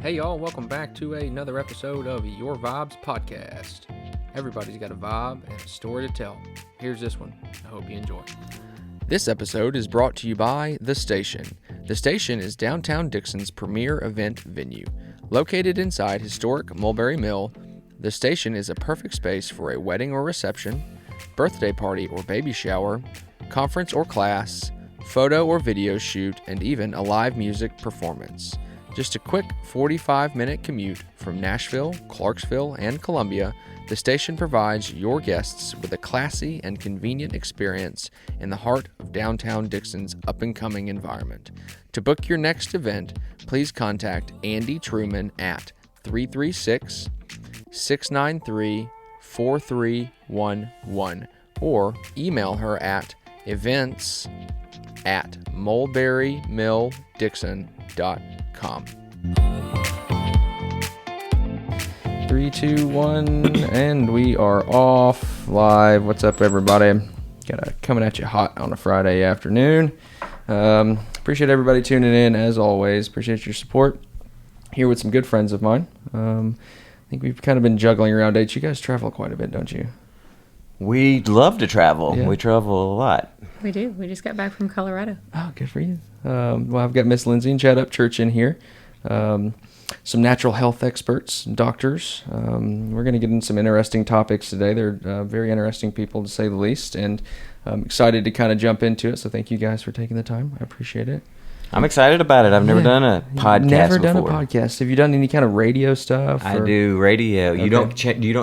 Hey y'all, welcome back to another episode of Your Vibes Podcast. Everybody's got a vibe and a story to tell. Here's this one. I hope you enjoy. This episode is brought to you by The Station. The Station is downtown Dixon's premier event venue. Located inside historic Mulberry Mill, The Station is a perfect space for a wedding or reception, birthday party or baby shower, conference or class, photo or video shoot, and even a live music performance. Just a quick 45-minute commute from Nashville, Clarksville, and Columbia, the station provides your guests with a classy and convenient experience in the heart of downtown Dixon's up-and-coming environment. To book your next event, please contact Andy Truman at 336-693-4311 or email her at events@mulberrymilldixon.com. 3, 2, 1, and we are off live. What's up, everybody? Coming at you hot on a Friday afternoon. Appreciate everybody tuning in as always. Appreciate your support. Here with some good friends of mine. I think we've kind of been juggling around dates. You guys travel quite a bit, don't you? We love to travel. Yeah. We travel a lot. We do. We just got back from Colorado. Oh, good for you. Well, I've got Miss Lyndsey and Chad Upchurch in here. Some natural health experts, doctors. We're going to get into some interesting topics today. They're very interesting people, to say the least, and I'm excited to kind of jump into it. So thank you guys for taking the time. I appreciate it. I'm excited about it. I've never done a podcast Never before. done a podcast. Have you done any kind of radio stuff? I do radio. Okay. You don't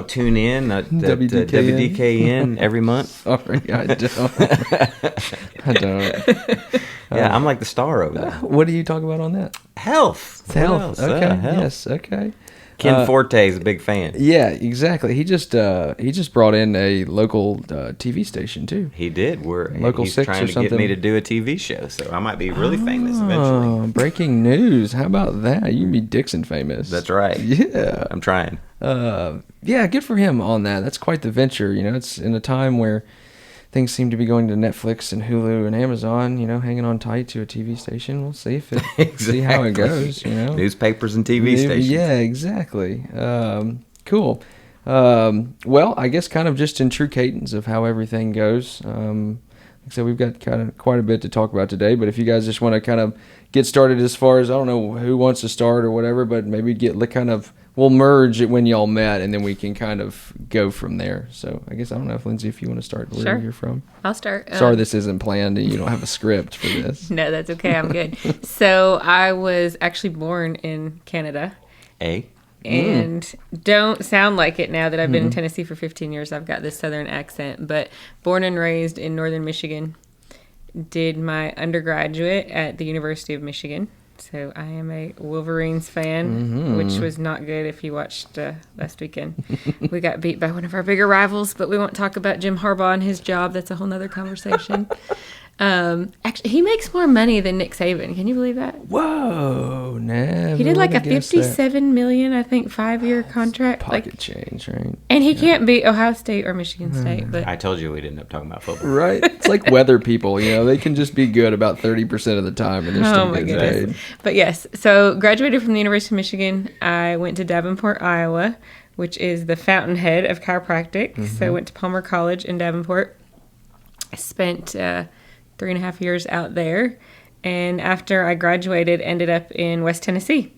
tune in WDKN? WDKN every month? Sorry, I don't. I don't. Yeah, I'm like the star over there. What do you talk about on that? Health. It's health. What else? Okay. Health. Yes. Okay. Ken Forte is a big fan. Yeah, exactly. He just brought in a local TV station too. He did. Local 6 trying or to something. get me to do a TV show, so I might be really famous eventually. Oh, breaking news! How about that? You can be Dixon famous. That's right. Yeah, I'm trying. Yeah, good for him on that. That's quite the venture. You know, it's in a time where things seem to be going to Netflix and Hulu and Amazon, you know, hanging on tight to a TV station. We'll see if it see how it goes, you know. Newspapers and TV stations. Yeah, exactly. Cool. Well, I guess kind of just in true cadence of how everything goes. Like I said, we've got kind of quite a bit to talk about today, but if you guys just want to kind of get started as far as, I don't know who wants to start or whatever, but maybe we'll merge it when y'all met, and then we can kind of go from there. So I guess, I don't know if Lyndsey, if you want to start where you're from. I'll start. Sorry this isn't planned and you don't have a script for this. No, that's okay. I'm good. So I was actually born in Canada. And don't sound like it now that I've been in Tennessee for 15 years. I've got this southern accent, but born and raised in northern Michigan. Did my undergraduate at the University of Michigan. So I am a Wolverines fan, which was not good if you watched last weekend. We got beat by one of our bigger rivals, but we won't talk about Jim Harbaugh and his job. That's a whole nother conversation. Actually, he makes more money than Nick Saban. Can you believe that? Whoa, never. He did like a would've guessed that. $57 million, I think, 5-year contract. Pocket change, right? And he can't beat Ohio State or Michigan State. But I told you we'd end up talking about football. Right. It's like weather people, you know, they can just be good about 30% of the time and they're still getting paid. But yes, so graduated from the University of Michigan. I went to Davenport, Iowa, which is the fountainhead of chiropractic. So I went to Palmer College in Davenport. I spent 3.5 years out there. And after I graduated, ended up in West Tennessee.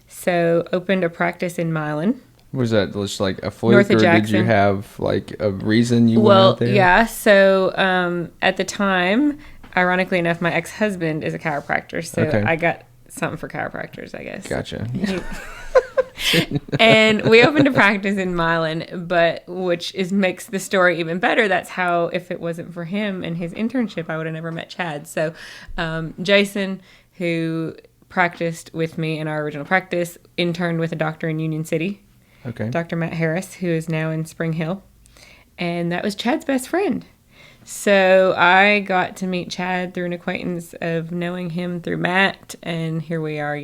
So opened a practice in Milan. Was that just like a fluke, North of or Jackson. did you have like a reason you went out there? Well, yeah. So at the time, ironically enough, my ex-husband is a chiropractor. So Okay. I got something for chiropractors, I guess. Gotcha. And we opened a practice in Milan, but makes the story even better. That's how, if it wasn't for him and his internship, I would have never met Chad. So Jason, who practiced with me in our original practice, interned with a doctor in Union City, Okay. Dr. Matt Harris, who is now in Spring Hill. And that was Chad's best friend. So I got to meet Chad through an acquaintance of knowing him through Matt. And here we are,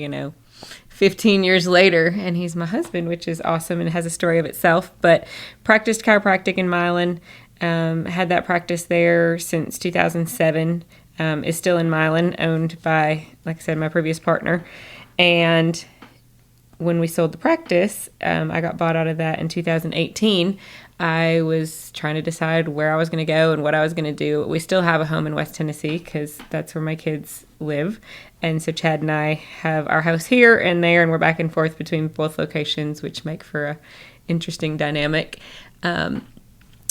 15 years later, and he's my husband, which is awesome and has a story of itself. But practiced chiropractic in Milan, had that practice there since 2007, is still in Milan, owned by, like I said, my previous partner. And when we sold the practice, I got bought out of that in 2018. I was trying to decide where I was going to go and what I was going to do. We still have a home in West Tennessee because that's where my kids live. And so Chad and I have our house here and there, and we're back and forth between both locations, which make for a interesting dynamic. Do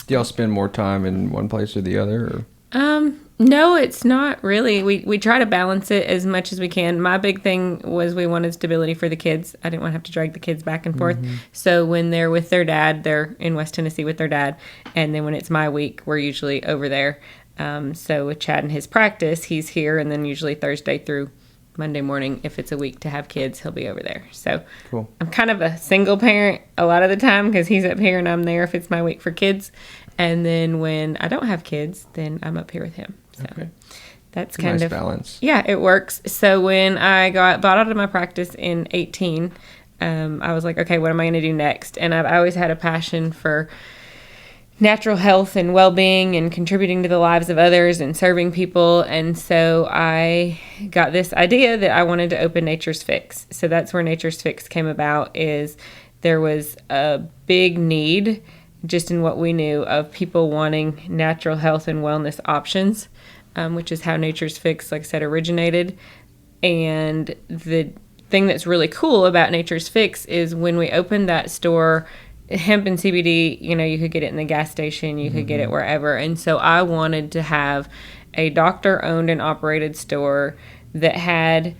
y'all spend more time in one place or the other? Or? No, it's not really. We try to balance it as much as we can. My big thing was we wanted stability for the kids. I didn't want to have to drag the kids back and forth. So when they're with their dad, they're in West Tennessee with their dad. And then when it's my week, we're usually over there. So with Chad and his practice, he's here. And then usually Thursday through Monday morning, if it's a week to have kids, he'll be over there. So cool. I'm kind of a single parent a lot of the time because he's up here and I'm there if it's my week for kids. And then when I don't have kids, then I'm up here with him. So that's kind nice of balance. Yeah, it works. So when I got bought out of my practice in 18, I was like, okay, what am I going to do next? And I've always had a passion for natural health and well-being and contributing to the lives of others and serving people. And so I got this idea that I wanted to open Nature's Fix. So that's where Nature's Fix came about. Is there was a big need just in what we knew of people wanting natural health and wellness options, which is how Nature's Fix, like I said, originated. And the thing that's really cool about Nature's Fix is when we opened that store, hemp and CBD, you could get it in the gas station, you could get it wherever. And so I wanted to have a doctor-owned and operated store that had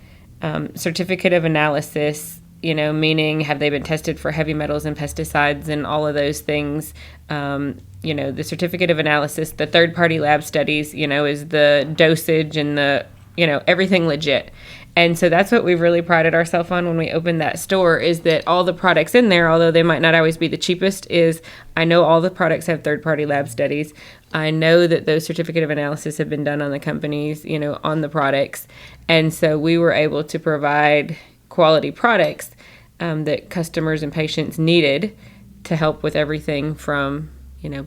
certificate of analysis, meaning have they been tested for heavy metals and pesticides and all of those things. The certificate of analysis, the third-party lab studies, is the dosage and the, everything legit. And so that's what we've really prided ourselves on when we opened that store, is that all the products in there, although they might not always be the cheapest, is I know all the products have third-party lab studies. I know that those certificate of analysis have been done on the companies, on the products. And so we were able to provide quality products that customers and patients needed to help with everything from,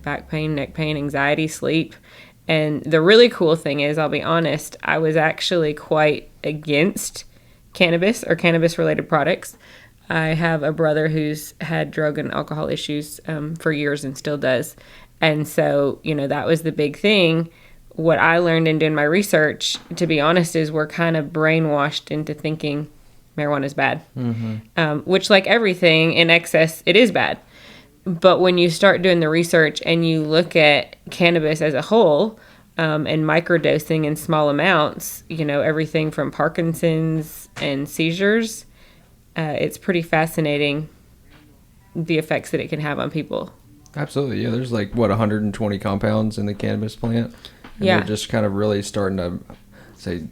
back pain, neck pain, anxiety, sleep. And the really cool thing is, I'll be honest, I was actually quite against cannabis or cannabis-related products. I have a brother who's had drug and alcohol issues for years and still does. And so, that was the big thing. What I learned in doing my research, to be honest, is we're kind of brainwashed into thinking marijuana is bad, which, like everything in excess, it is bad. But when you start doing the research and you look at cannabis as a whole, and microdosing in small amounts, everything from Parkinson's and seizures, it's pretty fascinating the effects that it can have on people. Absolutely. Yeah, there's 120 compounds in the cannabis plant. And they're just kind of really starting to say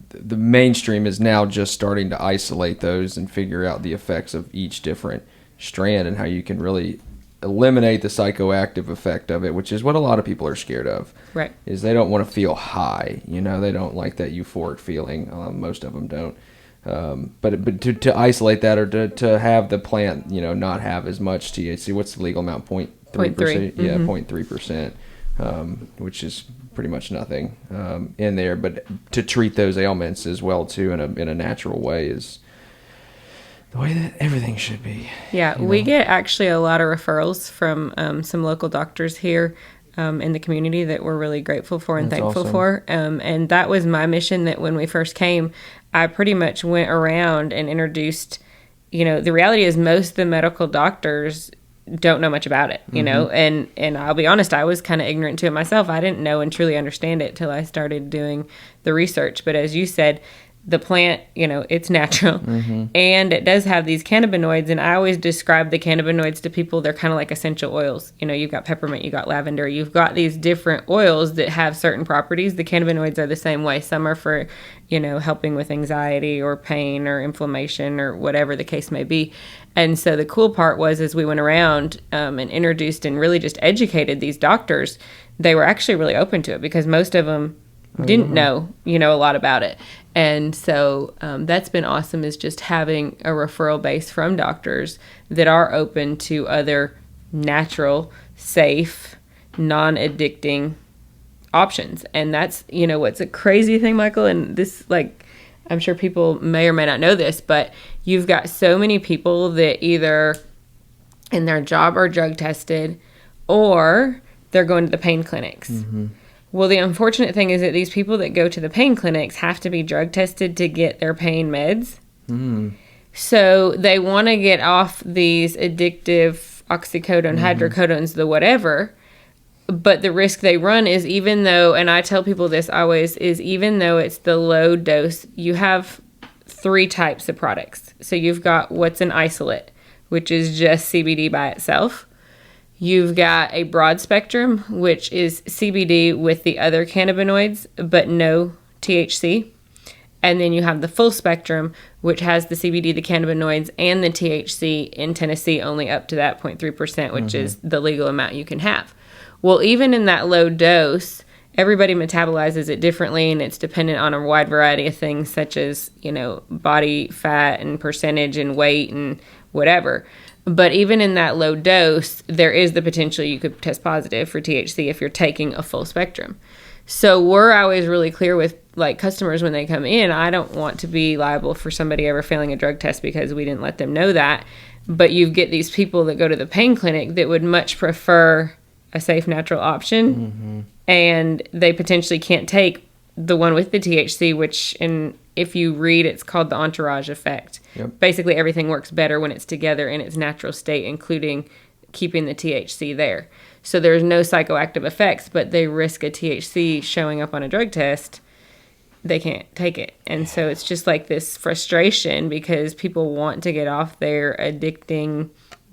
the mainstream is now just starting to isolate those and figure out the effects of each different strand and how you can really eliminate the psychoactive effect of it, which is what a lot of people are scared of. Right. Is they don't want to feel high. They don't like that euphoric feeling. Most of them don't. But to isolate that, or to have the plant, not have as much THC. What's the legal amount? 0.3%? Yeah, 0.3%, which is pretty much nothing in there. But to treat those ailments as well too in a natural way is the way that everything should be. Yeah, we get actually a lot of referrals from some local doctors here in the community that we're really grateful for and thankful for. And that was my mission, that when we first came, I pretty much went around and introduced, the reality is most of the medical doctors don't know much about it, and I'll be honest, I was kind of ignorant to it myself. I didn't know and truly understand it till I started doing the research. But as you said, the plant, it's natural, and it does have these cannabinoids. And I always describe the cannabinoids to people. They're kind of like essential oils. You've got peppermint, you've got lavender, you've got these different oils that have certain properties. The cannabinoids are the same way. Some are for, helping with anxiety or pain or inflammation or whatever the case may be. And so the cool part was, as we went around and introduced and really just educated these doctors, they were actually really open to it, because most of them didn't know, a lot about it. And so that's been awesome, is just having a referral base from doctors that are open to other natural, safe, non-addicting options. And that's, what's a crazy thing, Michael, and this, I'm sure people may or may not know this, but you've got so many people that either in their job are drug tested or they're going to the pain clinics. Mm-hmm. Well, the unfortunate thing is that these people that go to the pain clinics have to be drug tested to get their pain meds. Mm. So they want to get off these addictive oxycodone, hydrocodones, the whatever. But the risk they run is, even though, and I tell people this always, is even though it's the low dose, you have 3 types of products. So you've got what's an isolate, which is just CBD by itself. You've got a broad spectrum, which is CBD with the other cannabinoids, but no THC. And then you have the full spectrum, which has the CBD, the cannabinoids, and the THC in Tennessee only up to that 0.3%, which is the legal amount you can have. Well, even in that low dose, everybody metabolizes it differently, and it's dependent on a wide variety of things, such as, body fat and percentage and weight and whatever. But even in that low dose, there is the potential you could test positive for THC if you're taking a full spectrum. So we're always really clear with customers when they come in. I don't want to be liable for somebody ever failing a drug test because we didn't let them know that. But you get these people that go to the pain clinic that would much prefer a safe, natural option, and they potentially can't take the one with the THC, which, if you read, it's called the entourage effect. Yep. Basically, everything works better when it's together in its natural state, including keeping the THC there. So there's no psychoactive effects, but they risk a THC showing up on a drug test. They can't take it. And so it's just like this frustration because people want to get off their addicting,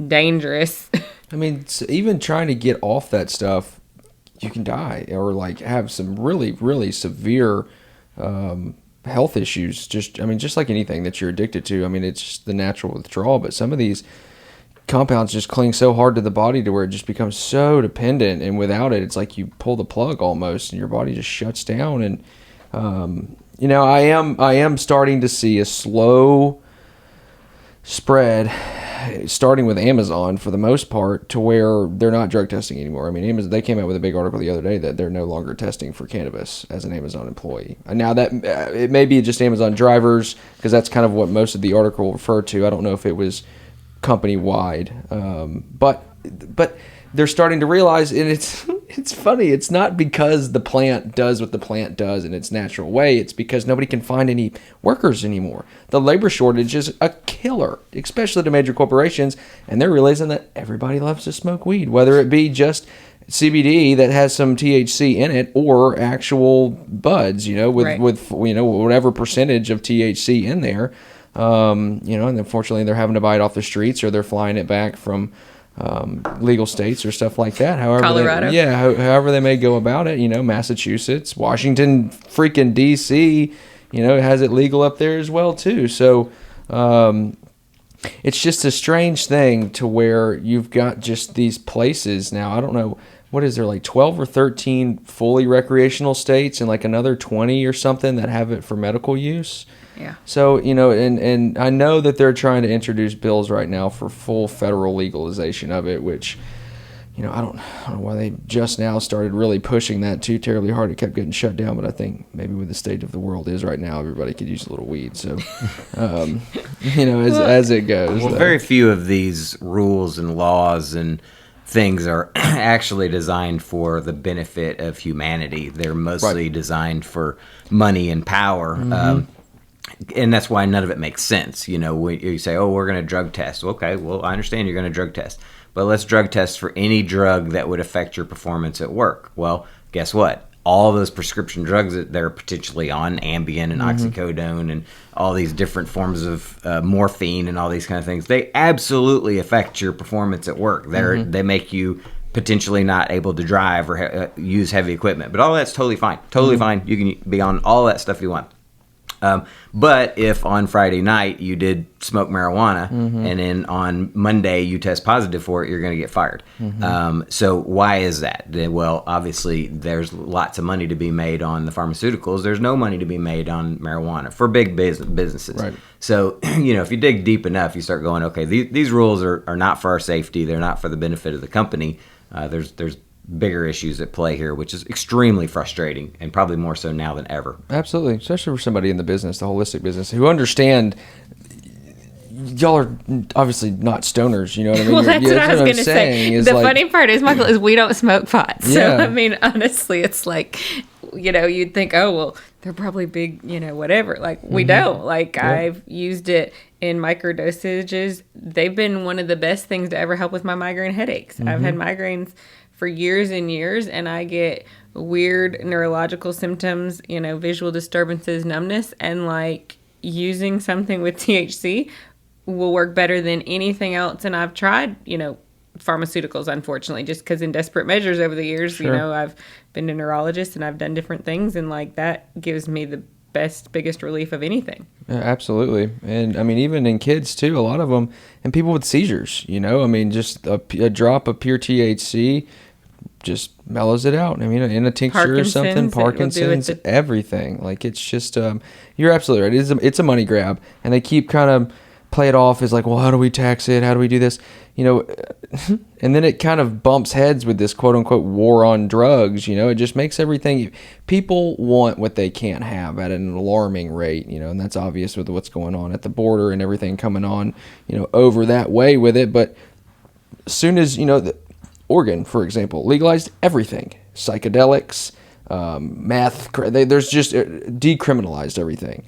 dangerous. I mean, even trying to get off that stuff, you can die or have some really, really severe health issues. Just like anything that you're addicted to. I mean, it's just the natural withdrawal, but some of these compounds just cling so hard to the body to where it just becomes so dependent, and without it, it's like you pull the plug almost, and your body just shuts down. And I am starting to see a slow spread, starting with Amazon for the most part, to where they're not drug testing anymore. I mean, Amazon, they came out with a big article the other day that they're no longer testing for cannabis as an Amazon employee. And now that it may be just Amazon drivers, because that's kind of what most of the article referred to. I don't know if it was company wide, but they're starting to realize, and it's funny. It's not because the plant does what the plant does in its natural way. It's because nobody can find any workers anymore. The labor shortage is a killer, especially to major corporations, and they're realizing that everybody loves to smoke weed, whether it be just CBD that has some THC in it or actual buds, with whatever percentage of THC in there. And unfortunately they're having to buy it off the streets, or they're flying it back from legal states or stuff like that. However, Colorado. However they may go about it, Massachusetts, Washington, freaking DC, has it legal up there as well too. So it's just a strange thing to where you've got just these places now. I don't know, what is there, 12 or 13 fully recreational states, and another 20 or something that have it for medical use. Yeah. So, and I know that they're trying to introduce bills right now for full federal legalization of it, which, I don't know why they just now started really pushing that too terribly hard. It kept getting shut down, but I think maybe with the state of the world is right now, everybody could use a little weed. So, as it goes. Well, very few of these rules and laws and things are actually designed for the benefit of humanity. They're mostly designed for money and power. Mm-hmm. And that's why none of it makes sense. When you say, oh, we're going to drug test. Okay, well, I understand you're going to drug test. But let's drug test for any drug that would affect your performance at work. Well, guess what? All those prescription drugs that they're potentially on, Ambien and oxycodone and all these different forms of morphine and all these kind of things, they absolutely affect your performance at work. They make you potentially not able to drive or use heavy equipment. But all that's totally fine. Totally fine. You can be on all that stuff you want. But if on Friday night you did smoke marijuana and then on Monday you test positive for it, you're going to get fired. So why is that? Well, obviously there's lots of money to be made on the pharmaceuticals. There's no money to be made on marijuana for big businesses. Right. So, if you dig deep enough, you start going, okay, these rules are not for our safety. They're not for the benefit of the company. There's bigger issues at play here, which is extremely frustrating and probably more so now than ever. Absolutely, especially for somebody in the business, the holistic business, who understand. Y'all are obviously not stoners, you know what I mean? Well, that's what I was going to say. The funny part is, Michael, is we don't smoke pot. So, Yeah. I mean, honestly, it's like, you'd think, oh, well, they're probably big, whatever. Like, we don't. Like, I've used it in micro dosages. They've been one of the best things to ever help with my migraine headaches. I've had migraines for years and years, and I get weird neurological symptoms, visual disturbances, numbness, and like using something with THC will work better than anything else. And I've tried, pharmaceuticals, unfortunately, just because in desperate measures over the years, Sure. I've been to neurologists and I've done different things, and like that gives me the biggest relief of anything. Yeah, absolutely. And I mean, even in kids too, a lot of them, and people with seizures, just a drop of pure THC just mellows it out. I mean, in a tincture or something, Parkinson's, everything. Like, it's just, you're absolutely right. It's a money grab, and they keep kind of play it off as like, well, how do we tax it? How do we do this? And then it kind of bumps heads with this quote unquote war on drugs. It just makes everything, people want what they can't have at an alarming rate, and that's obvious with what's going on at the border and everything coming on, over that way with it. But as soon as, Oregon, for example, legalized everything, psychedelics, meth, there's just decriminalized everything.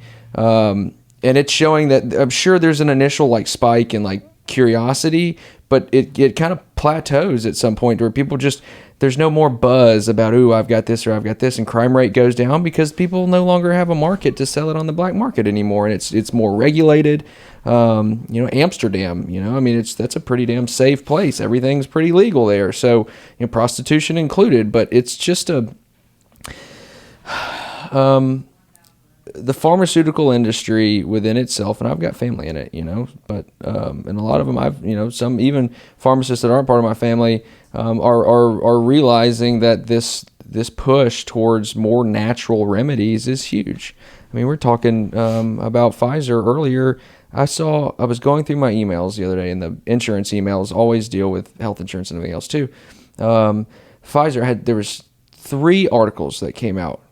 And it's showing that I'm sure there's an initial like spike in like curiosity, but it kind of plateaus at some point where people just, there's no more buzz about, ooh, I've got this or I've got this, and crime rate goes down because people no longer have a market to sell it on the black market anymore, and it's more regulated. Amsterdam, I mean, that's a pretty damn safe place. Everything's pretty legal there, so prostitution included, but it's just the pharmaceutical industry within itself, and I've got family in it, but and a lot of them, I've some even pharmacists that aren't part of my family are realizing that this push towards more natural remedies is huge. I mean, we're talking about Pfizer earlier. I was going through my emails the other day, and the insurance emails always deal with health insurance and everything else too. Pfizer there was 3 articles that came out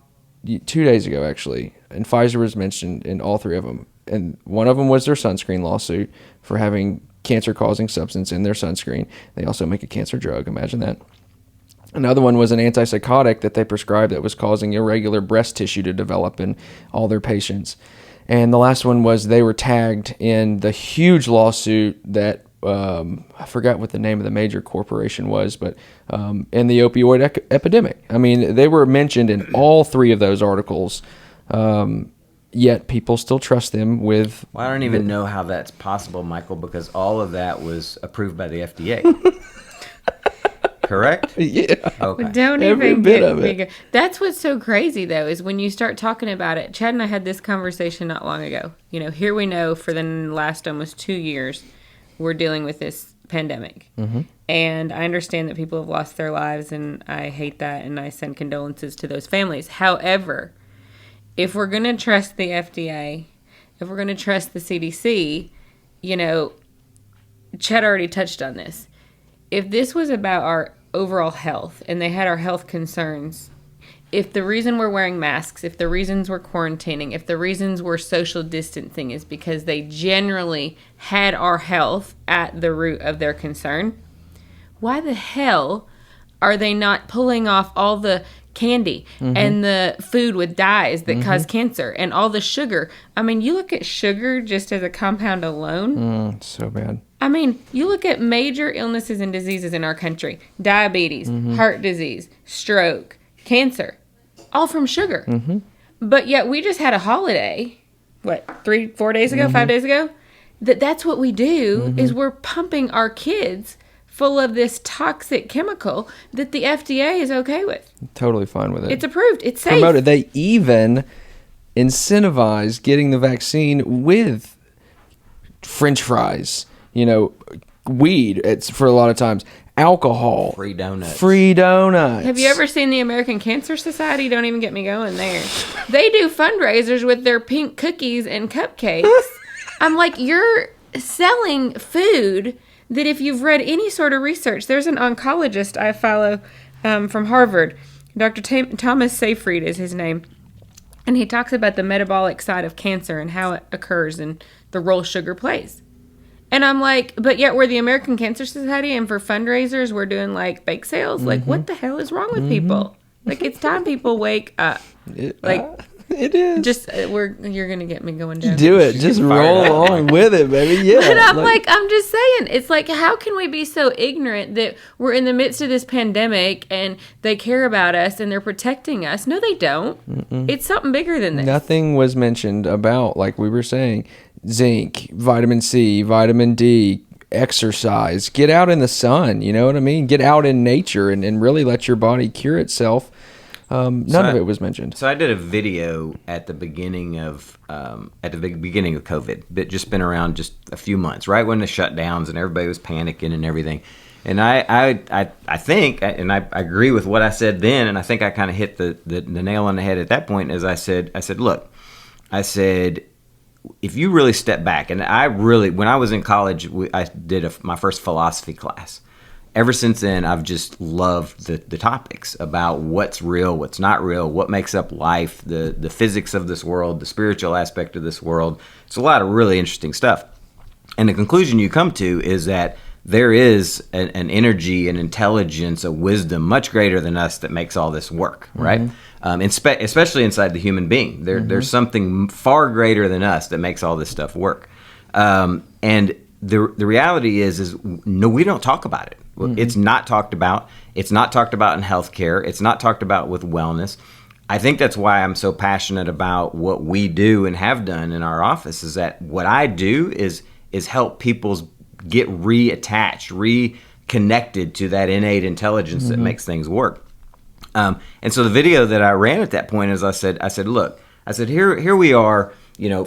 2 days ago, actually, and Pfizer was mentioned in all 3 of them. And one of them was their sunscreen lawsuit for having cancer-causing substance in their sunscreen. They also make a cancer drug. Imagine that. Another one was an antipsychotic that they prescribed that was causing irregular breast tissue to develop in all their patients. And the last one was they were tagged in the huge lawsuit that I forgot what the name of the major corporation was, but in the opioid epidemic. I mean, they were mentioned in all 3 of those articles, yet people still trust them with... Well, I don't even know how that's possible, Michael, because all of that was approved by the FDA. Correct? Yeah. Okay. Don't Every even bit get of me it. go- That's what's so crazy, though, is when you start talking about it. Chad and I had this conversation not long ago. Here we know for the last almost 2 years, we're dealing with this pandemic. Mm-hmm. And I understand that people have lost their lives, and I hate that, and I send condolences to those families. However, if we're going to trust the FDA, if we're going to trust the CDC, Chad already touched on this. If this was about our overall health and they had our health concerns, if the reason we're wearing masks, if the reasons we're quarantining, if the reasons we're social distancing is because they generally had our health at the root of their concern, why the hell are they not pulling off all the candy and the food with dyes that cause cancer and all the sugar? I mean, you look at sugar just as a compound alone. So bad. I mean, you look at major illnesses and diseases in our country: diabetes, heart disease, stroke, cancer, all from sugar. But yet we just had a holiday, 3-4 days ago, 5 days ago, that's what we do is we're pumping our kids full of this toxic chemical that the FDA is okay with. Totally fine with it. It's approved. It's safe. Promoted. They even incentivize getting the vaccine with French fries, weed. It's for a lot of times alcohol, Free donuts. Have you ever seen the American Cancer Society? Don't even get me going there. They do fundraisers with their pink cookies and cupcakes. I'm like, you're selling food that, if you've read any sort of research, there's an oncologist I follow from Harvard. Dr. Thomas Seyfried is his name. And he talks about the metabolic side of cancer and how it occurs and the role sugar plays. And I'm like, but yet we're the American Cancer Society, and for fundraisers, we're doing like bake sales. Like, what the hell is wrong with people? Like, it's time people wake up. It is. Just you're gonna get me going down. Do it. Just roll along with it, baby. Yeah. But I'm just saying, it's like, how can we be so ignorant that we're in the midst of this pandemic and they care about us and they're protecting us? No, they don't. It's something bigger than this. Nothing was mentioned about, like we were saying, zinc, vitamin C, vitamin D, exercise. Get out in the sun. You know what I mean? Get out in nature and really let your body cure itself. None of it was mentioned. So I did a video at the beginning of COVID, but just been around just a few months, right when the shutdowns and everybody was panicking and everything. And I think, and I agree with what I said then, and I think I kind of hit the nail on the head at that point. As I said, look, if you really step back, and when I was in college, I did my first philosophy class. Ever since then, I've just loved the topics about what's real, what's not real, what makes up life, the physics of this world, the spiritual aspect of this world. It's a lot of really interesting stuff. And the conclusion you come to is that there is an energy, an intelligence, a wisdom much greater than us that makes all this work, right? Especially inside the human being. There's something far greater than us that makes all this stuff work. And the reality is no, we don't talk about it. It's not talked about. It's not talked about in healthcare. It's not talked about with wellness. I think that's why I'm so passionate about what we do and have done in our office, is that what I do is help people get reattached, reconnected to that innate intelligence that makes things work. And so the video that I ran at that point is I said, look, here we are,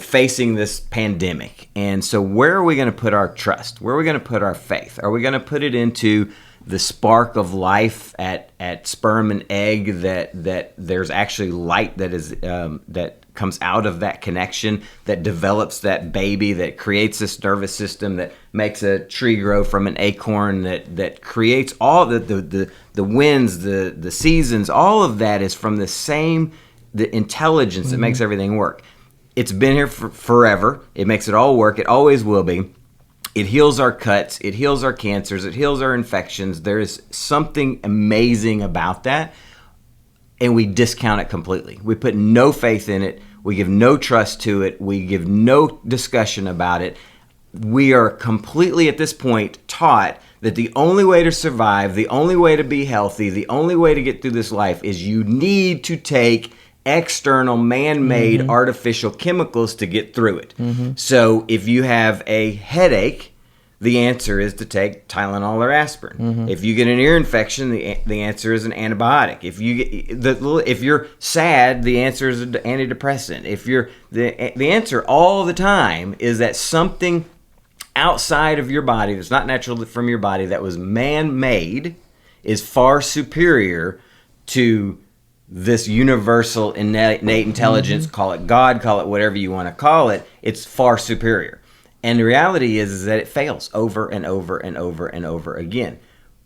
facing this pandemic. And so where are we going to put our trust? Where are we going to put our faith? Are we going to put it into the spark of life at sperm and egg, that there's actually light that is that comes out of that connection, that develops that baby, that creates this nervous system, that makes a tree grow from an acorn, that creates all the winds, the seasons, all of that is from the intelligence that makes everything work. It's been here forever. It makes it all work. It always will be. It heals our cuts. It heals our cancers. It heals our infections. There is something amazing about that, and we discount it completely. We put no faith in it. We give no trust to it. We give no discussion about it. We are completely, at this point, taught that the only way to survive, the only way to be healthy, the only way to get through this life is you need to take external man-made artificial chemicals to get through it. So if you have a headache, the answer is to take Tylenol or aspirin. If you get an ear infection, the answer is an antibiotic. If you're sad, the answer is an antidepressant. The answer all the time is that something outside of your body that's not natural from your body, that was man-made, is far superior to this universal innate intelligence. Call it God, call it whatever you want to call it. It's far superior. And the reality is that it fails over and over and over and over again.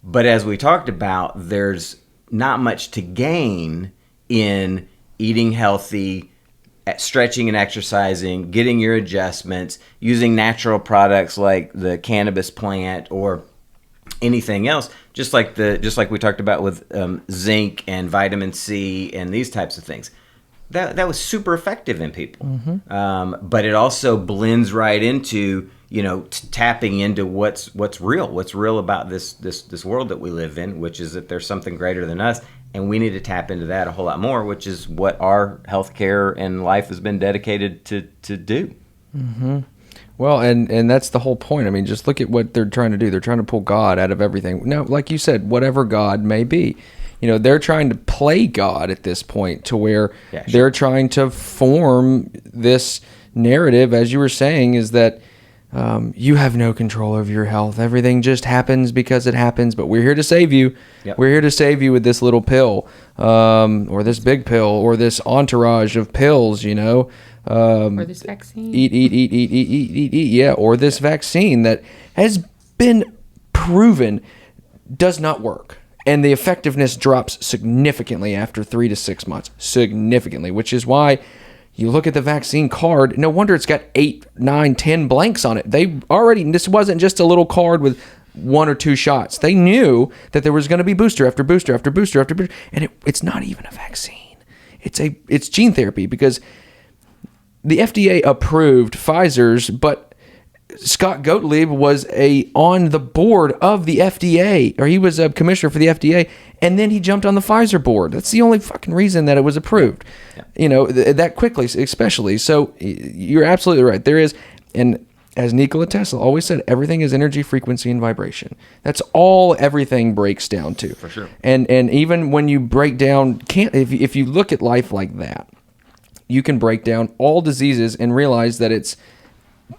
But as we talked about, there's not much to gain in eating healthy, stretching and exercising, getting your adjustments, using natural products like the cannabis plant or anything else, just like we talked about with zinc and vitamin C and these types of things. That was super effective in people. But it also blends right into tapping into what's real about this world that we live in, which is that there's something greater than us, and we need to tap into that a whole lot more, which is what our healthcare and life has been dedicated to do. Well, and that's the whole point. I mean, just look at what they're trying to do. They're trying to pull God out of everything. Now, like you said, whatever God may be, they're trying to play God at this point, to where they're trying to form this narrative, as you were saying, is that you have no control over your health. Everything just happens because it happens, but we're here to save you. We're here to save you with this little pill, or this big pill, or this entourage of pills, or this vaccine. Eat. Yeah, or this vaccine that has been proven does not work. And the effectiveness drops significantly after 3 to 6 months. Significantly, which is why you look at the vaccine card, no wonder it's got 8, 9, 10 blanks on it. This wasn't just a little card with 1 or 2 shots. They knew that there was going to be booster after booster after booster after booster. And it's not even a vaccine. It's gene therapy, because the FDA approved Pfizer's, but Scott Gottlieb was on the board of the FDA, or he was a commissioner for the FDA, and then he jumped on the Pfizer board. That's the only fucking reason that it was approved, that quickly, especially. So you're absolutely right. There is, and as Nikola Tesla always said, everything is energy, frequency, and vibration. That's all everything breaks down to. For sure. And even when you break down, if you look at life like that, you can break down all diseases and realize that it's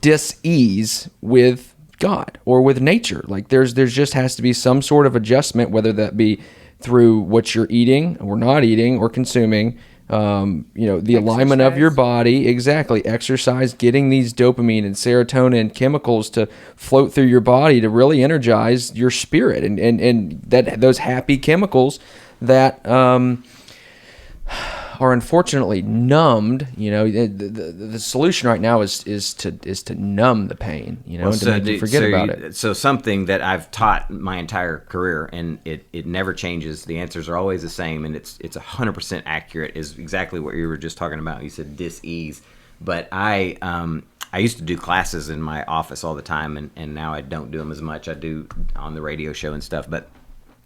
dis-ease with God or with nature. Like there's just has to be some sort of adjustment, whether that be through what you're eating or not eating or consuming, the alignment of your body, exactly, exercise, getting these dopamine and serotonin chemicals to float through your body to really energize your spirit, and that those happy chemicals that are unfortunately numbed. The solution right now is to numb the pain, and to make you forget about it. So something that I've taught my entire career, and it never changes. The answers are always the same, and it's 100% accurate. Is exactly what you were just talking about. You said dis-ease, but I used to do classes in my office all the time, and now I don't do them as much. I do on the radio show and stuff, but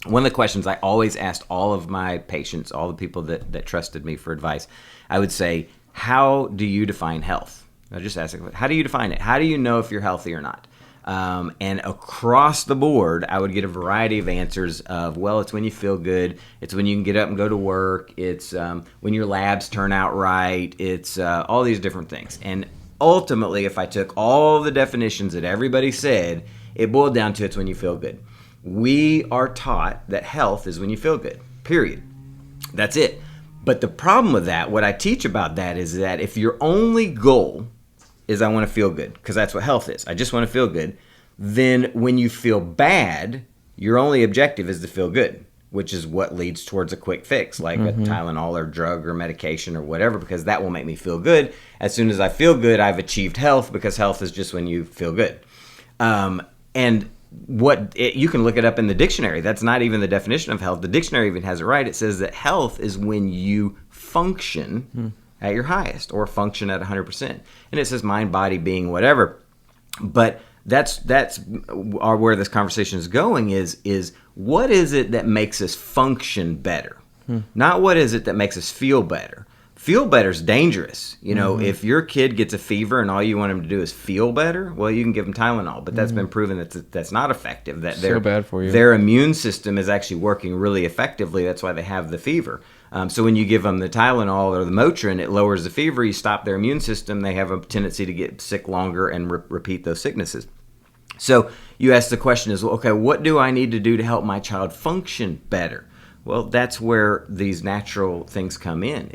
one of the questions I always asked all of my patients, all the people that trusted me for advice, I would say, how do you define health? I just ask, how do you define it? How do you know if you're healthy or not? And across the board, I would get a variety of answers of, well, it's when you feel good. It's when you can get up and go to work. It's when your labs turn out right. It's all these different things. And ultimately, if I took all the definitions that everybody said, it boiled down to it's when you feel good. We are taught that health is when you feel good, period. That's it. But the problem with that, what I teach about that is that if your only goal is I want to feel good, because that's what health is, I just want to feel good, then when you feel bad, your only objective is to feel good, which is what leads towards a quick fix, like a Tylenol or drug or medication or whatever, because that will make me feel good. As soon as I feel good, I've achieved health, because health is just when you feel good. And you can look it up in the dictionary. That's not even the definition of health. The dictionary even has it right. It says that health is when you function at your highest, or function at 100%. And it says mind, body, being, whatever. But that's where this conversation is going is what is it that makes us function better? Not what is it that makes us feel better. Feel better is dangerous. If your kid gets a fever and all you want him to do is feel better, well, you can give them Tylenol, but that's been proven that's not effective. That so bad for you. Their immune system is actually working really effectively. That's why they have the fever. So when you give them the Tylenol or the Motrin, it lowers the fever. You stop their immune system. They have a tendency to get sick longer and repeat those sicknesses. So you ask the question is, okay, what do I need to do to help my child function better? Well, that's where these natural things come in.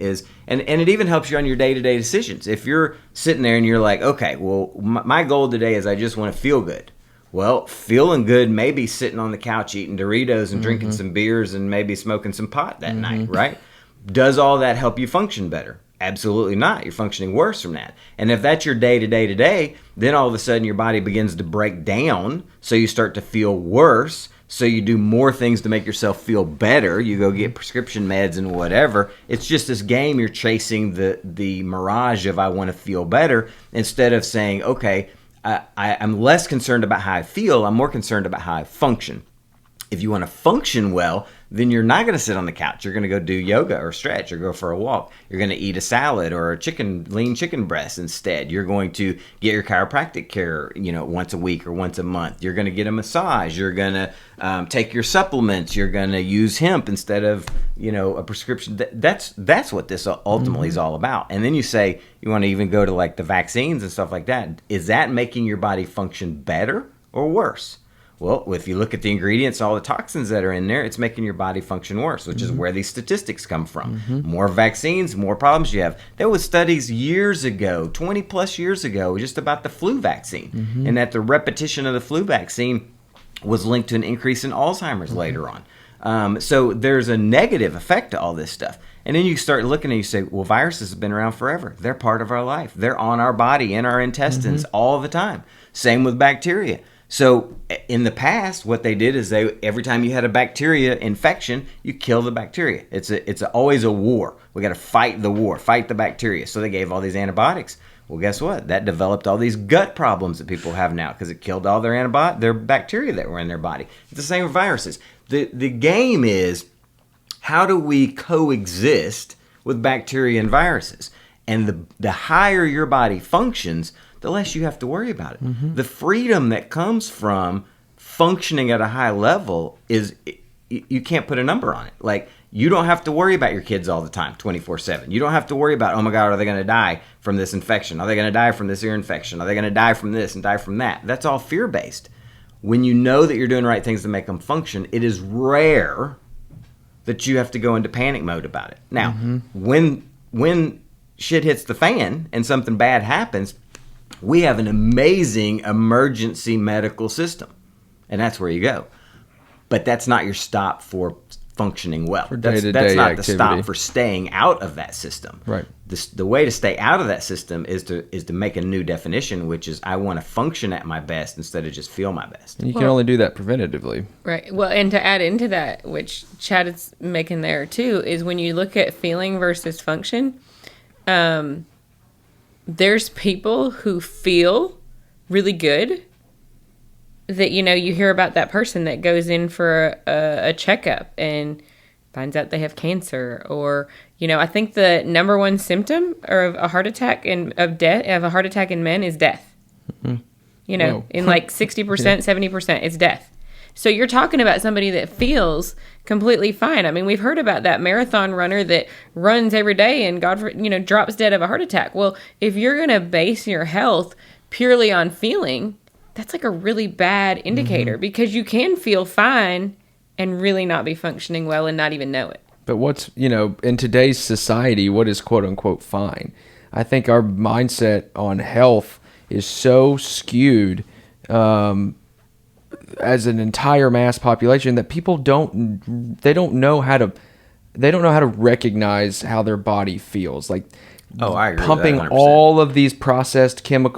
And it even helps you on your day-to-day decisions. If you're sitting there and you're like, okay, well, my goal today is I just want to feel good. Well, feeling good may be sitting on the couch eating Doritos and drinking some beers and maybe smoking some pot that night, right? Does all that help you function better? Absolutely not. You're functioning worse from that. And if that's your day-to-day today, then all of a sudden your body begins to break down, so you start to feel worse. So you do more things to make yourself feel better. You go get prescription meds and whatever. It's just this game you're chasing, the mirage of I want to feel better, instead of saying, okay, I'm less concerned about how I feel. I'm more concerned about how I function. If you want to function well, then you're not going to sit on the couch. You're going to go do yoga or stretch or go for a walk. You're going to eat a salad or a lean chicken breast instead. You're going to get your chiropractic care, once a week or once a month. You're going to get a massage. You're going to take your supplements. You're going to use hemp instead of, a prescription. That's what this ultimately is all about. And then you say you want to even go to like the vaccines and stuff like that. Is that making your body function better or worse? Well, if you look at the ingredients, all the toxins that are in there, it's making your body function worse, which is where these statistics come from. More vaccines, more problems you have. There was studies years ago, 20 plus years ago, just about the flu vaccine, and that the repetition of the flu vaccine was linked to an increase in Alzheimer's later on. So there's a negative effect to all this stuff. And then you start looking and you say, well, viruses have been around forever. They're part of our life. They're on our body, in our intestines all the time. Same with bacteria. So in the past, what they did is every time you had a bacteria infection, you kill the bacteria. It's always a war. We got to fight the war, fight the bacteria. So they gave all these antibiotics. Well, guess what? That developed all these gut problems that people have now because it killed all their bacteria that were in their body. It's the same with viruses. The game is, how do we coexist with bacteria and viruses? And the higher your body functions, the less you have to worry about it. The freedom that comes from functioning at a high level is, you can't put a number on it. Like, you don't have to worry about your kids all the time, 24/7. You don't have to worry about, oh my God, are they going to die from this infection? Are they going to die from this ear infection? Are they going to die from this and die from that? That's all fear-based. When you know that you're doing the right things to make them function, it is rare that you have to go into panic mode about it. Now, when shit hits the fan and something bad happens, we have an amazing emergency medical system, and that's where you go. But that's not your stop for functioning well. That's not activity. The stop for staying out of that system. Right. The way to stay out of that system is to make a new definition, which is, I want to function at my best instead of just feel my best. And you can only do that preventatively. Right. Well, and to add into that, which Chad is making there too, is when you look at feeling versus function, there's people who feel really good that, you hear about that person that goes in for a checkup and finds out they have cancer, or, I think the number one symptom of a heart attack of a heart attack in men is death. In like 60%, 70%, it's death. So you're talking about somebody that feels completely fine. I mean, we've heard about that marathon runner that runs every day and drops dead of a heart attack. Well, if you're going to base your health purely on feeling, that's like a really bad indicator, because you can feel fine and really not be functioning well and not even know it. But what's, in today's society, what is quote unquote fine? I think our mindset on health is so skewed as an entire mass population that people don't know how to recognize how their body feels. Like, I agree pumping with that 100%. all of these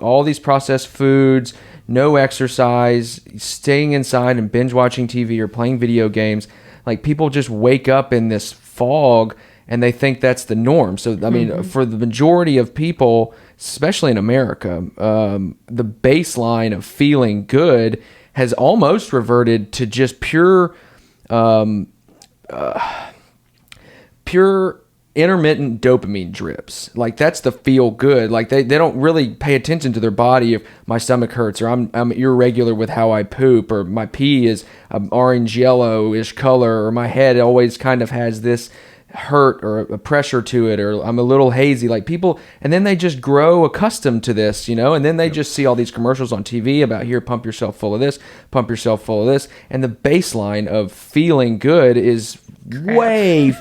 all these processed foods, no exercise, staying inside and binge watching TV or playing video games. Like, people just wake up in this fog and they think that's the norm. So, I mean, for the majority of people, especially in America, the baseline of feeling good has almost reverted to just pure intermittent dopamine drips. Like, that's the feel good. Like, they don't really pay attention to their body. If my stomach hurts, or I'm irregular with how I poop, or my pee is orange yellow-ish color, or my head always kind of has this hurt or a pressure to it, or I'm a little hazy. Like, people, and then they just grow accustomed to this, and then they just see all these commercials on TV about, here, pump yourself full of this, pump yourself full of this, and the baseline of feeling good is way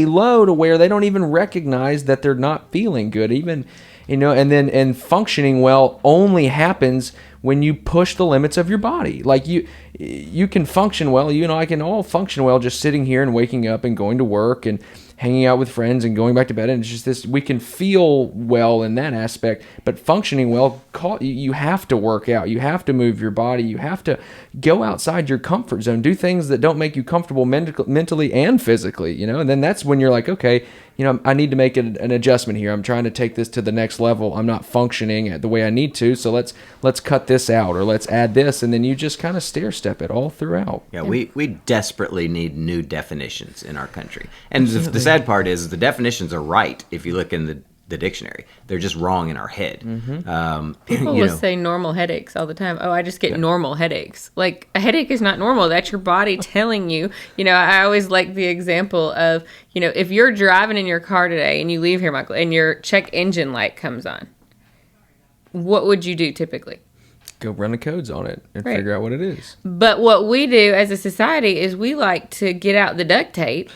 low, to where they don't even recognize that they're not feeling good, even, and functioning well only happens when you push the limits of your body. Like, you can function well, I can all function well just sitting here and waking up and going to work and hanging out with friends and going back to bed, and it's just this, we can feel well in that aspect, but functioning well, you have to work out, you have to move your body, you have to go outside your comfort zone, do things that don't make you comfortable mentally and physically, and then that's when you're like, okay, I need to make an adjustment here. I'm trying to take this to the next level. I'm not functioning the way I need to, so let's cut this out, or let's add this, and then you just kind of stair step it all throughout. Yeah, we desperately need new definitions in our country. And the sad part is the definitions are right if you look in the dictionary. They're just wrong in our head. People will say normal headaches all the time. Oh, I just get normal headaches. Like, a headache is not normal. That's your body telling you. I always like the example of, if you're driving in your car today and you leave here, Michael, and your check engine light comes on, what would you do typically? Go run the codes on it and figure out what it is. But what we do as a society is we like to get out the duct tape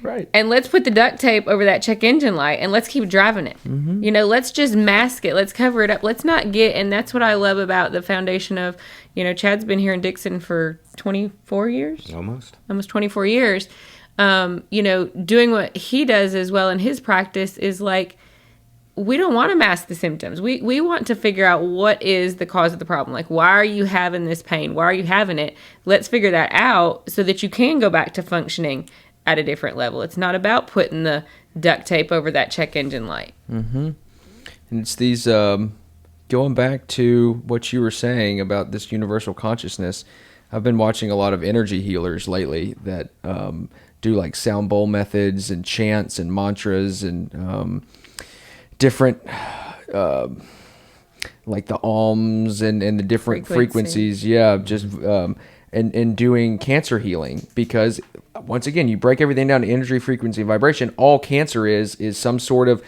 Right. And let's put the duct tape over that check engine light and let's keep driving it. You know, let's just mask it. Let's cover it up. Let's not get, and that's what I love about the foundation of, you know, Chad's been here in Dixon for 24 years. Almost 24 years. You know, doing what he does as well in his practice is like, we don't want to mask the symptoms. We want to figure out what is the cause of the problem. Like, why are you having this pain? Why are you having it? Let's figure that out so that you can go back to functioning at a different level. It's not about putting the duct tape over that check engine light. And it's these, going back to what you were saying about this universal consciousness, I've been watching a lot of energy healers lately that do like sound bowl methods and chants and mantras and different, like the alms and the different frequencies. Yeah, just and doing cancer healing, because once again, you break everything down to energy, frequency, and vibration. All cancer is some sort of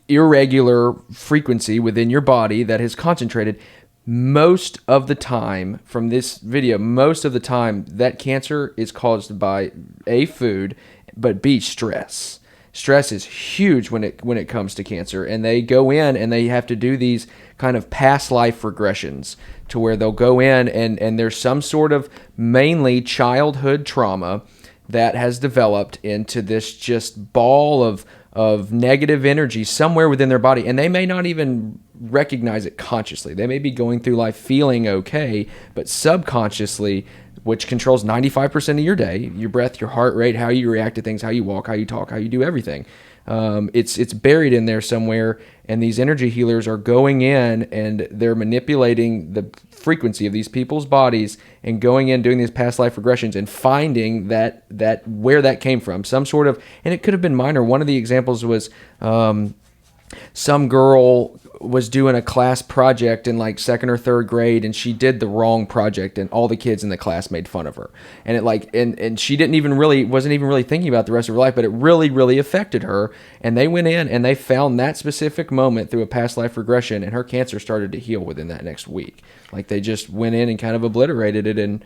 irregular frequency within your body that is concentrated. Most of the time, from this video, most of the time that cancer is caused by A, food, but B, stress. Stress is huge when it comes to cancer, and they go in and they have to do these kind of past life regressions to where they'll go in and there's some sort of mainly childhood trauma that has developed into this just ball of negative energy somewhere within their body, and they may not even recognize it consciously. They may be going through life feeling okay, but subconsciously, which controls 95% of your day, your breath, your heart rate, how you react to things, how you walk, how you talk, how you do everything. It's buried in there somewhere, and these energy healers are going in and they're manipulating the frequency of these people's bodies and going in, doing these past life regressions and finding that where that came from, some sort of, and it could have been minor. One of the examples was some girl was doing a class project in like 2nd or 3rd grade, and she did the wrong project, and all the kids in the class made fun of her. And it like, and she wasn't even really thinking about the rest of her life, but it really affected her. And they went in and they found that specific moment through a past life regression, and her cancer started to heal within that next week. Like, they just went in and kind of obliterated it and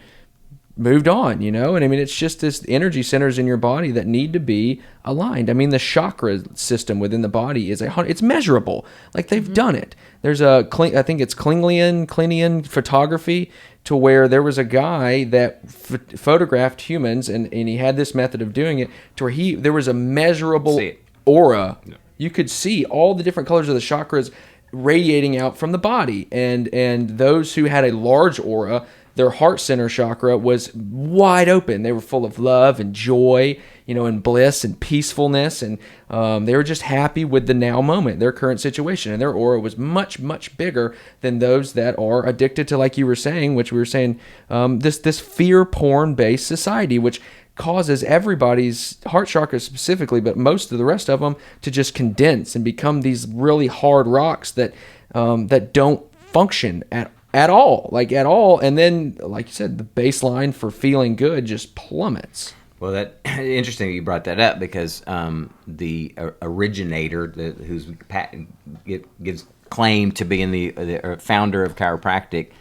moved on, you know? And I mean, it's just this energy centers in your body that need to be aligned. I mean, the chakra system within the body it's measurable. Like, they've done it. There's I think it's Klinian photography, to where there was a guy that photographed humans, and he had this method of doing it to where there was a measurable aura. No. You could see all the different colors of the chakras radiating out from the body. And those who had a large aura, their heart center chakra was wide open. They were full of love and joy, you know, and bliss and peacefulness. And they were just happy with the now moment, their current situation. And their aura was much, much bigger than those that are addicted to, like you were saying, which we were saying, this fear porn-based society, which causes everybody's heart chakra specifically, but most of the rest of them, to just condense and become these really hard rocks that don't function at all. And then, like you said, the baseline for feeling good just plummets. Well, that interesting that you brought that up, because the originator, who's gives claim to being the founder of chiropractic,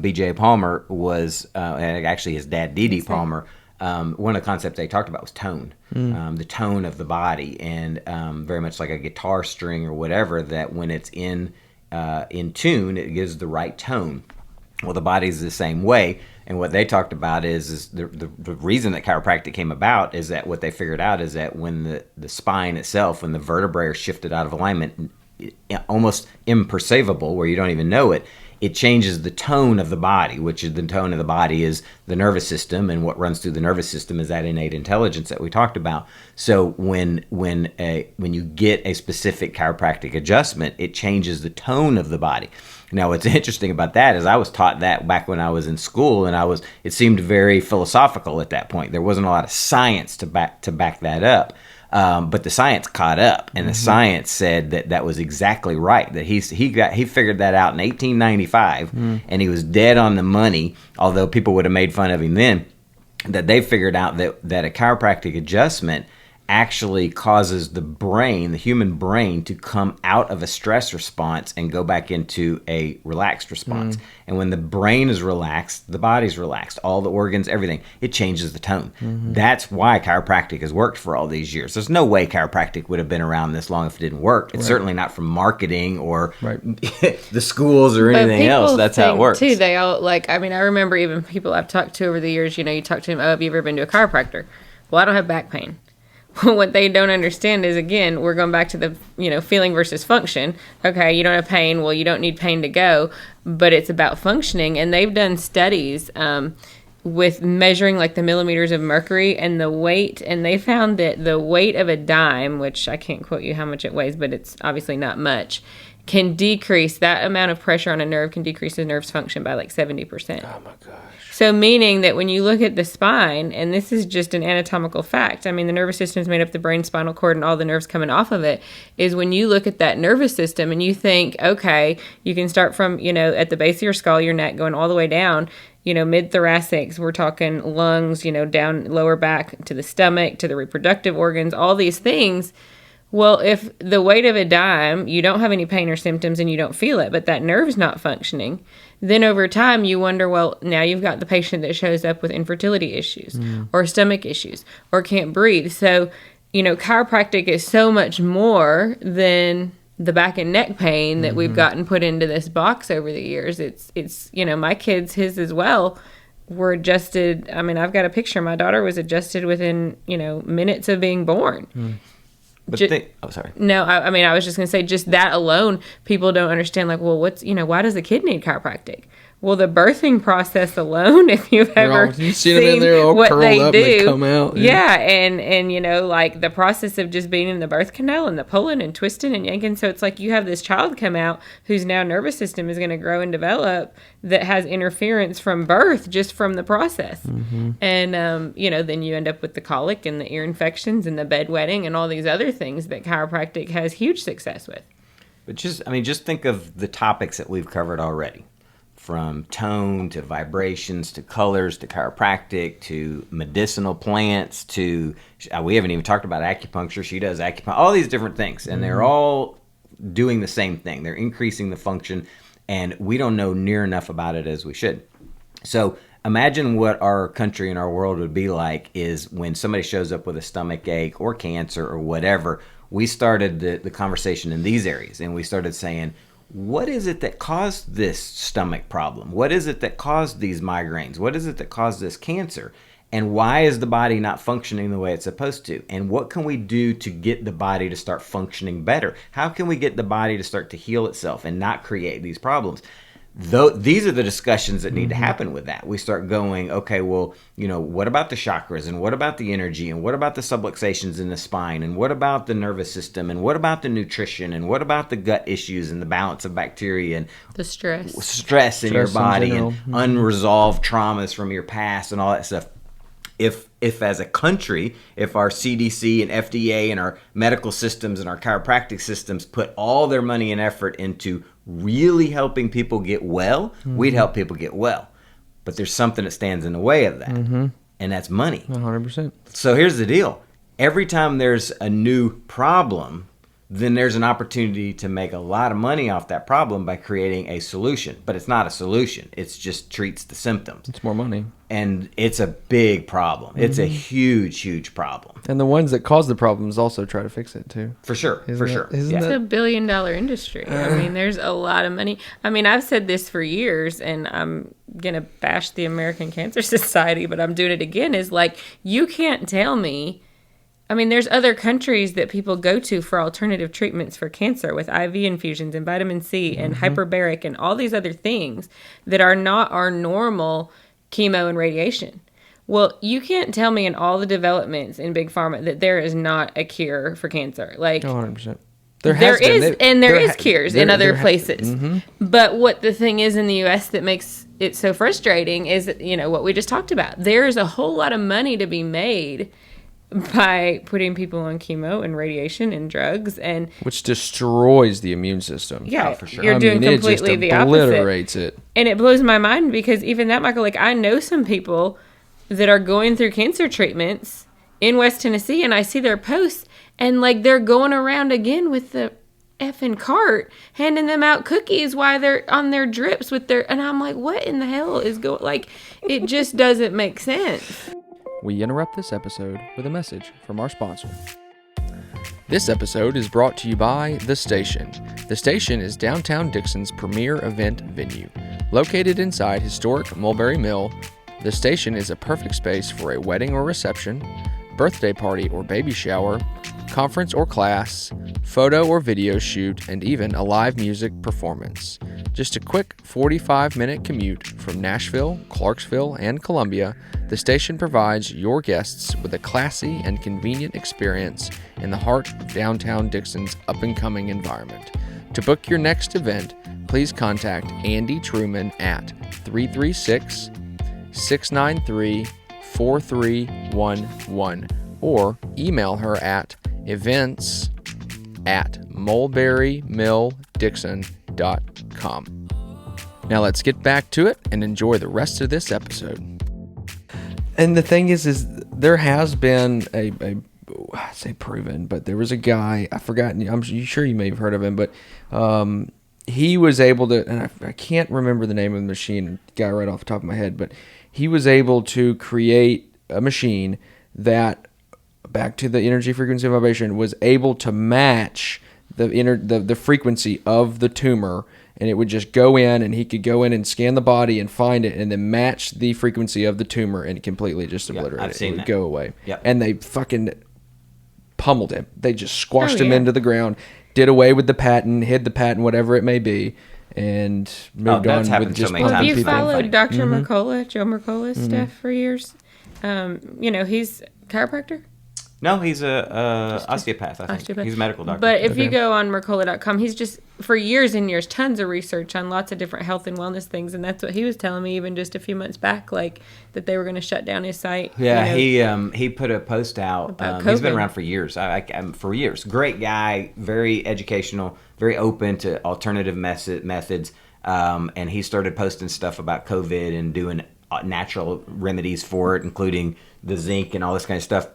B.J. Palmer, was actually his dad, D.D. Palmer. One of the concepts they talked about was tone, the tone of the body, and very much like a guitar string or whatever, that when it's in tune, it gives the right tone. Well, the body's the same way, and what they talked about is the reason that chiropractic came about is that what they figured out is that when the spine itself, when the vertebrae are shifted out of alignment, almost imperceivable, where you don't even know it, it changes the tone of the body, which is the tone of the body is the nervous system, and what runs through the nervous system is that innate intelligence that we talked about. So when you get a specific chiropractic adjustment, it changes the tone of the body. Now, what's interesting about that is I was taught that back when I was in school, and it seemed very philosophical at that point. There wasn't a lot of science to back that up. But the science caught up, and the science said that was exactly right. That he figured that out in 1895, and he was dead on the money. Although people would have made fun of him then, that they figured out that a chiropractic adjustment actually causes the human brain, to come out of a stress response and go back into a relaxed response. And when the brain is relaxed, the body's relaxed, all the organs, everything, it changes the tone. That's why chiropractic has worked for all these years. There's no way chiropractic would have been around this long if it didn't work. It's certainly not from marketing or the schools or anything else. That's how it works. Too, they all I remember even people I've talked to over the years, you talk to them, have you ever been to a chiropractor? Well, I don't have back pain. What they don't understand is, again, we're going back to the, feeling versus function. Okay, you don't have pain. Well, you don't need pain to go, but it's about functioning. And they've done studies with measuring the millimeters of mercury and the weight. And they found that the weight of a dime, which I can't quote you how much it weighs, but it's obviously not much, can decrease, that amount of pressure on a nerve can decrease the nerve's function by 70%. Oh my gosh. So meaning that when you look at the spine, and this is just an anatomical fact, the nervous system is made up of the brain, spinal cord, and all the nerves coming off of it, is when you look at that nervous system and you think, okay, you can start from, at the base of your skull, your neck, going all the way down, mid-thoracics, we're talking lungs, down lower back to the stomach, to the reproductive organs, all these things. Well, if the weight of a dime, you don't have any pain or symptoms and you don't feel it, but that nerve's not functioning, then over time you wonder, well, now you've got the patient that shows up with infertility issues or stomach issues or can't breathe. So, chiropractic is so much more than the back and neck pain that we've gotten put into this box over the years. It's my kids, his as well, were adjusted. I've got a picture. My daughter was adjusted within, minutes of being born. But sorry. No, I was just going to say, just that alone, people don't understand, why does the kid need chiropractic? Well, the birthing process alone, if you've ever seen them in there all what curled they up do, and they come out. Yeah, and the process of just being in the birth canal and the pulling and twisting and yanking. So it's you have this child come out whose now nervous system is going to grow and develop that has interference from birth just from the process. And, then you end up with the colic and the ear infections and the bedwetting and all these other things that chiropractic has huge success with. But just think of the topics that we've covered already. From tone to vibrations to colors to chiropractic to medicinal plants to, we haven't even talked about acupuncture. She does acupuncture, all these different things. And they're all doing the same thing. They're increasing the function, and we don't know near enough about it as we should. So imagine what our country and our world would be like is when somebody shows up with a stomach ache or cancer or whatever. We started the conversation in these areas, and we started saying, what is it that caused this stomach problem? What is it that caused these migraines? What is it that caused this cancer? And why is the body not functioning the way it's supposed to? And what can we do to get the body to start functioning better? How can we get the body to start to heal itself and not create these problems? These are the discussions that need to happen with that. We start going, okay, well, what about the chakras, and what about the energy, and what about the subluxations in the spine, and what about the nervous system, and what about the nutrition, and what about the gut issues and the balance of bacteria and the stress in your body and unresolved traumas from your past and all that stuff. If as a country, if our CDC and FDA and our medical systems and our chiropractic systems put all their money and effort into really helping people get well, we'd help people get well. But there's something that stands in the way of that, and that's money. 100%. So here's the deal. Every time there's a new problem, then there's an opportunity to make a lot of money off that problem by creating a solution. But it's not a solution. It just treats the symptoms. It's more money. And it's a big problem. It's a huge, huge problem. And the ones that cause the problems also try to fix it too. For sure. It's a $1 billion industry. There's a lot of money. I've said this for years, and I'm going to bash the American Cancer Society, but I'm doing it again, is you can't tell me. There's other countries that people go to for alternative treatments for cancer with IV infusions and vitamin C and hyperbaric and all these other things that are not our normal chemo and radiation. Well, you can't tell me in all the developments in Big Pharma that there is not a cure for cancer. 100%. There is cures in other places. But what the thing is in the U.S. that makes it so frustrating is, what we just talked about. There's a whole lot of money to be made by putting people on chemo and radiation and drugs, and which destroys the immune system. Yeah, for sure. You're doing completely the opposite. Obliterates it. And it blows my mind because even that, Michael, I know some people that are going through cancer treatments in West Tennessee, and I see their posts, and like they're going around again with the effing cart, handing them out cookies while they're on their drips with their, and I'm like, what in the hell is going, like, it just doesn't make sense. We interrupt this episode with a message from our sponsor. This episode is brought to you by The Station. The Station is downtown Dixon's premier event venue. Located inside historic Mulberry Mill, The Station is a perfect space for a wedding or reception, birthday party or baby shower, conference or class, photo or video shoot, and even a live music performance. Just a quick 45-minute commute from Nashville, Clarksville, and Columbia, The Station provides your guests with a classy and convenient experience in the heart of downtown Dixon's up-and-coming environment. To book your next event, please contact Andy Truman at 336-693-4311 or email her at events@mulberrymilldixon.com. Now let's get back to it and enjoy the rest of this episode. And the thing is there has been I say proven, but there was a guy, I forgot, I'm sure you may have heard of him, but he was able to, and I can't remember the name of the machine, guy right off the top of my head, but he was able to create a machine that, back to the energy, frequency, and vibration, was able to match the frequency of the tumor, and it would just go in, and he could go in and scan the body and find it, and then match the frequency of the tumor, and completely just obliterate it. I've seen it would that. go away. Yep. And they fucking pummeled him. They just squashed him into the ground, did away with the patent, hid the patent, whatever it may be, and moved on with just pumping Have you people. followed Dr. Mercola, Joe Mercola's stuff for years? He's a chiropractor. No, he's a osteopath, I think. Osteopath. He's a medical doctor. But if you go on Mercola.com, he's just, for years and years, tons of research on lots of different health and wellness things. And that's what he was telling me even just a few months back, like that they were going to shut down his site. Yeah, he put a post out. He's been around for years. For years. Great guy, very educational, very open to alternative methods. And he started posting stuff about COVID and doing natural remedies for it, including the zinc and all this kind of stuff.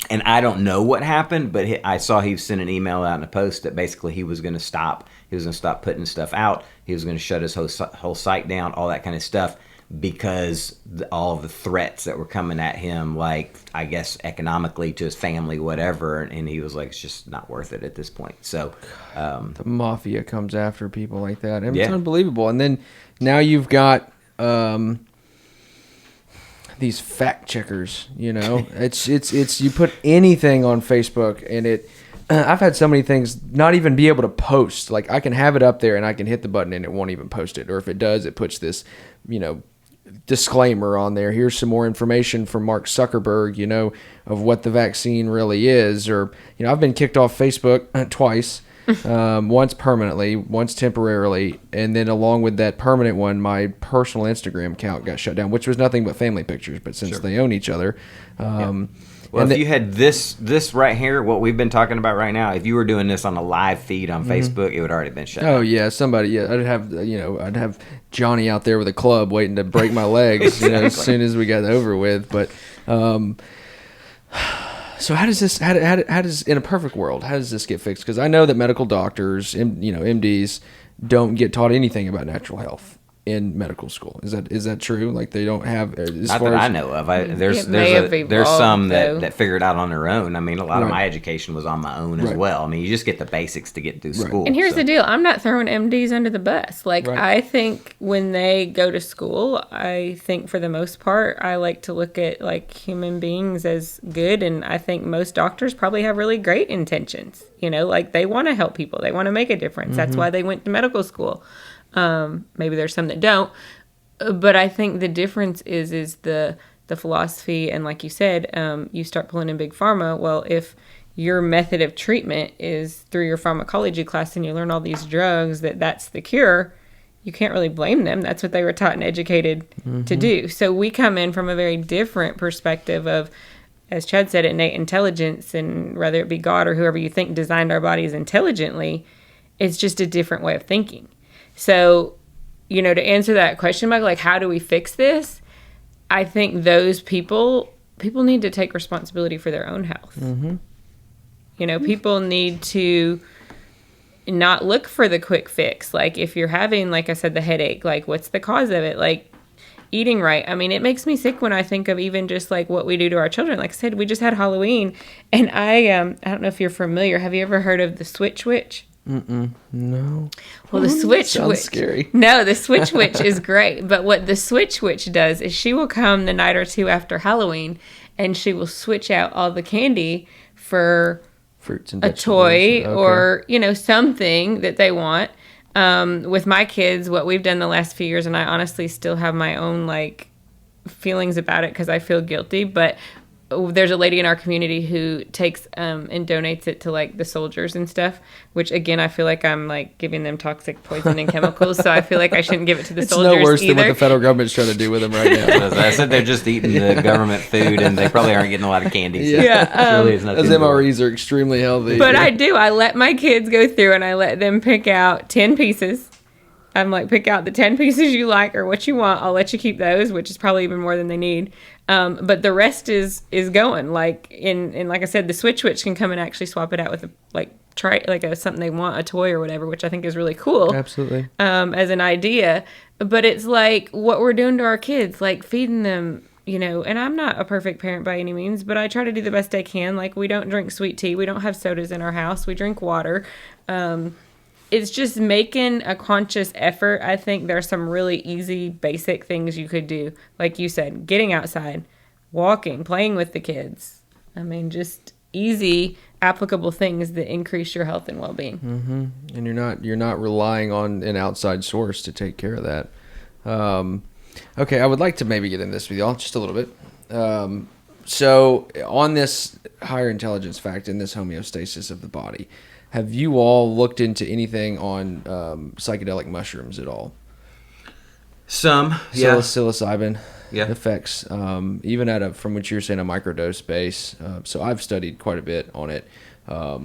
And I don't know what happened, but I saw he sent an email out in a post that basically he was going to stop. He was going to stop putting stuff out. He was going to shut his whole site down, all that kind of stuff, because all of the threats that were coming at him, like, I guess, economically, to his family, whatever. And he was like, it's just not worth it at this point. So the mafia comes after people like that. And it's unbelievable. And then now you've got these fact checkers, it's you put anything on Facebook and I've had so many things not even be able to post. Like, I can have it up there and I can hit the button and it won't even post it. Or if it does, it puts this, disclaimer on there. Here's some more information from Mark Zuckerberg, of what the vaccine really is. Or, I've been kicked off Facebook twice. Once permanently, once temporarily, and then along with that permanent one, my personal Instagram account got shut down, which was nothing but family pictures. But since they own each other, well, if you had this right here, what we've been talking about right now, if you were doing this on a live feed on Facebook, it would already been shut down. Oh yeah, I'd have Johnny out there with a club waiting to break my legs, as soon as we got over with. But so how does in a perfect world, how does this get fixed? Because I know that medical doctors, MDs, don't get taught anything about natural health in medical school. Is that true? Like, they don't have, not that I know of. There's some that figure it out on their own. I mean, a lot of my education was on my own as well. I mean, you just get the basics to get through school. And here's the deal. I'm not throwing MDs under the bus. Like, I think when they go to school, I think for the most part, I like to look at like human beings as good. And I think most doctors probably have really great intentions. Like, they want to help people. They want to make a difference. That's why they went to medical school. Maybe there's some that don't, but I think the difference is the philosophy. And like you said, you start pulling in big pharma. Well, if your method of treatment is through your pharmacology class and you learn all these drugs, that's the cure, you can't really blame them. That's what they were taught and educated to do. So we come in from a very different perspective of, as Chad said, innate intelligence, and whether it be God or whoever you think designed our bodies intelligently, it's just a different way of thinking. So, to answer that question, Michael, like, how do we fix this? I think those people people need to take responsibility for their own health. Mm-hmm. You know, people need to not look for the quick fix. Like, if you're having, like I said, the headache, like, what's the cause of it? Like, eating right. I mean, it makes me sick when I think of even just, like, what we do to our children. Like I said, we just had Halloween, and I don't know if you're familiar. Have you ever heard of the Switch Witch? No. Well, the Switch Sounds Witch. scary. No, the Switch Witch is great. But what the Switch Witch does is she will come the night or two after Halloween, and she will switch out all the candy for Fruits and a vegetables. toy Okay. or, you know, something that they want. With my kids, what we've done the last few years, and I honestly still have my own, like, feelings about it because I feel guilty, but there's a lady in our community who takes and donates it to, like, the soldiers and stuff, which, again, I feel like I'm, like, giving them toxic poison and chemicals, so I feel like I shouldn't give it to the soldiers no worse either. than what the federal government's trying to do with them right now. As I said, they're just eating the government food, and they probably aren't getting a lot of candy. So Yeah, really is not Those too bad. MREs are extremely healthy. But I do. I let my kids go through and I let them pick out 10 pieces. I'm like, pick out the 10 pieces you like or what you want. I'll let you keep those, which is probably even more than they need. But the rest is going. Like, in like I said, the Switch Witch can come and actually swap it out with something they want, a toy or whatever, which I think is really cool. Absolutely. As an idea. But it's like what we're doing to our kids, like feeding them, you know, and I'm not a perfect parent by any means, but I try to do the best I can. Like, we don't drink sweet tea. We don't have sodas in our house. We drink water. It's just making a conscious effort. I think there's some really easy, basic things you could do. Like you said, getting outside, walking, playing with the kids. I mean, just easy, applicable things that increase your health and well-being. Mm-hmm. And you're not relying on an outside source to take care of that. Okay, I would like to maybe get in this with y'all just a little bit. So on this higher intelligence fact and this homeostasis of the body, have you all looked into anything on psychedelic mushrooms at all? Some, yeah. Psilocybin Yeah. effects, even from what you were saying, a microdose base. So I've studied quite a bit on it. I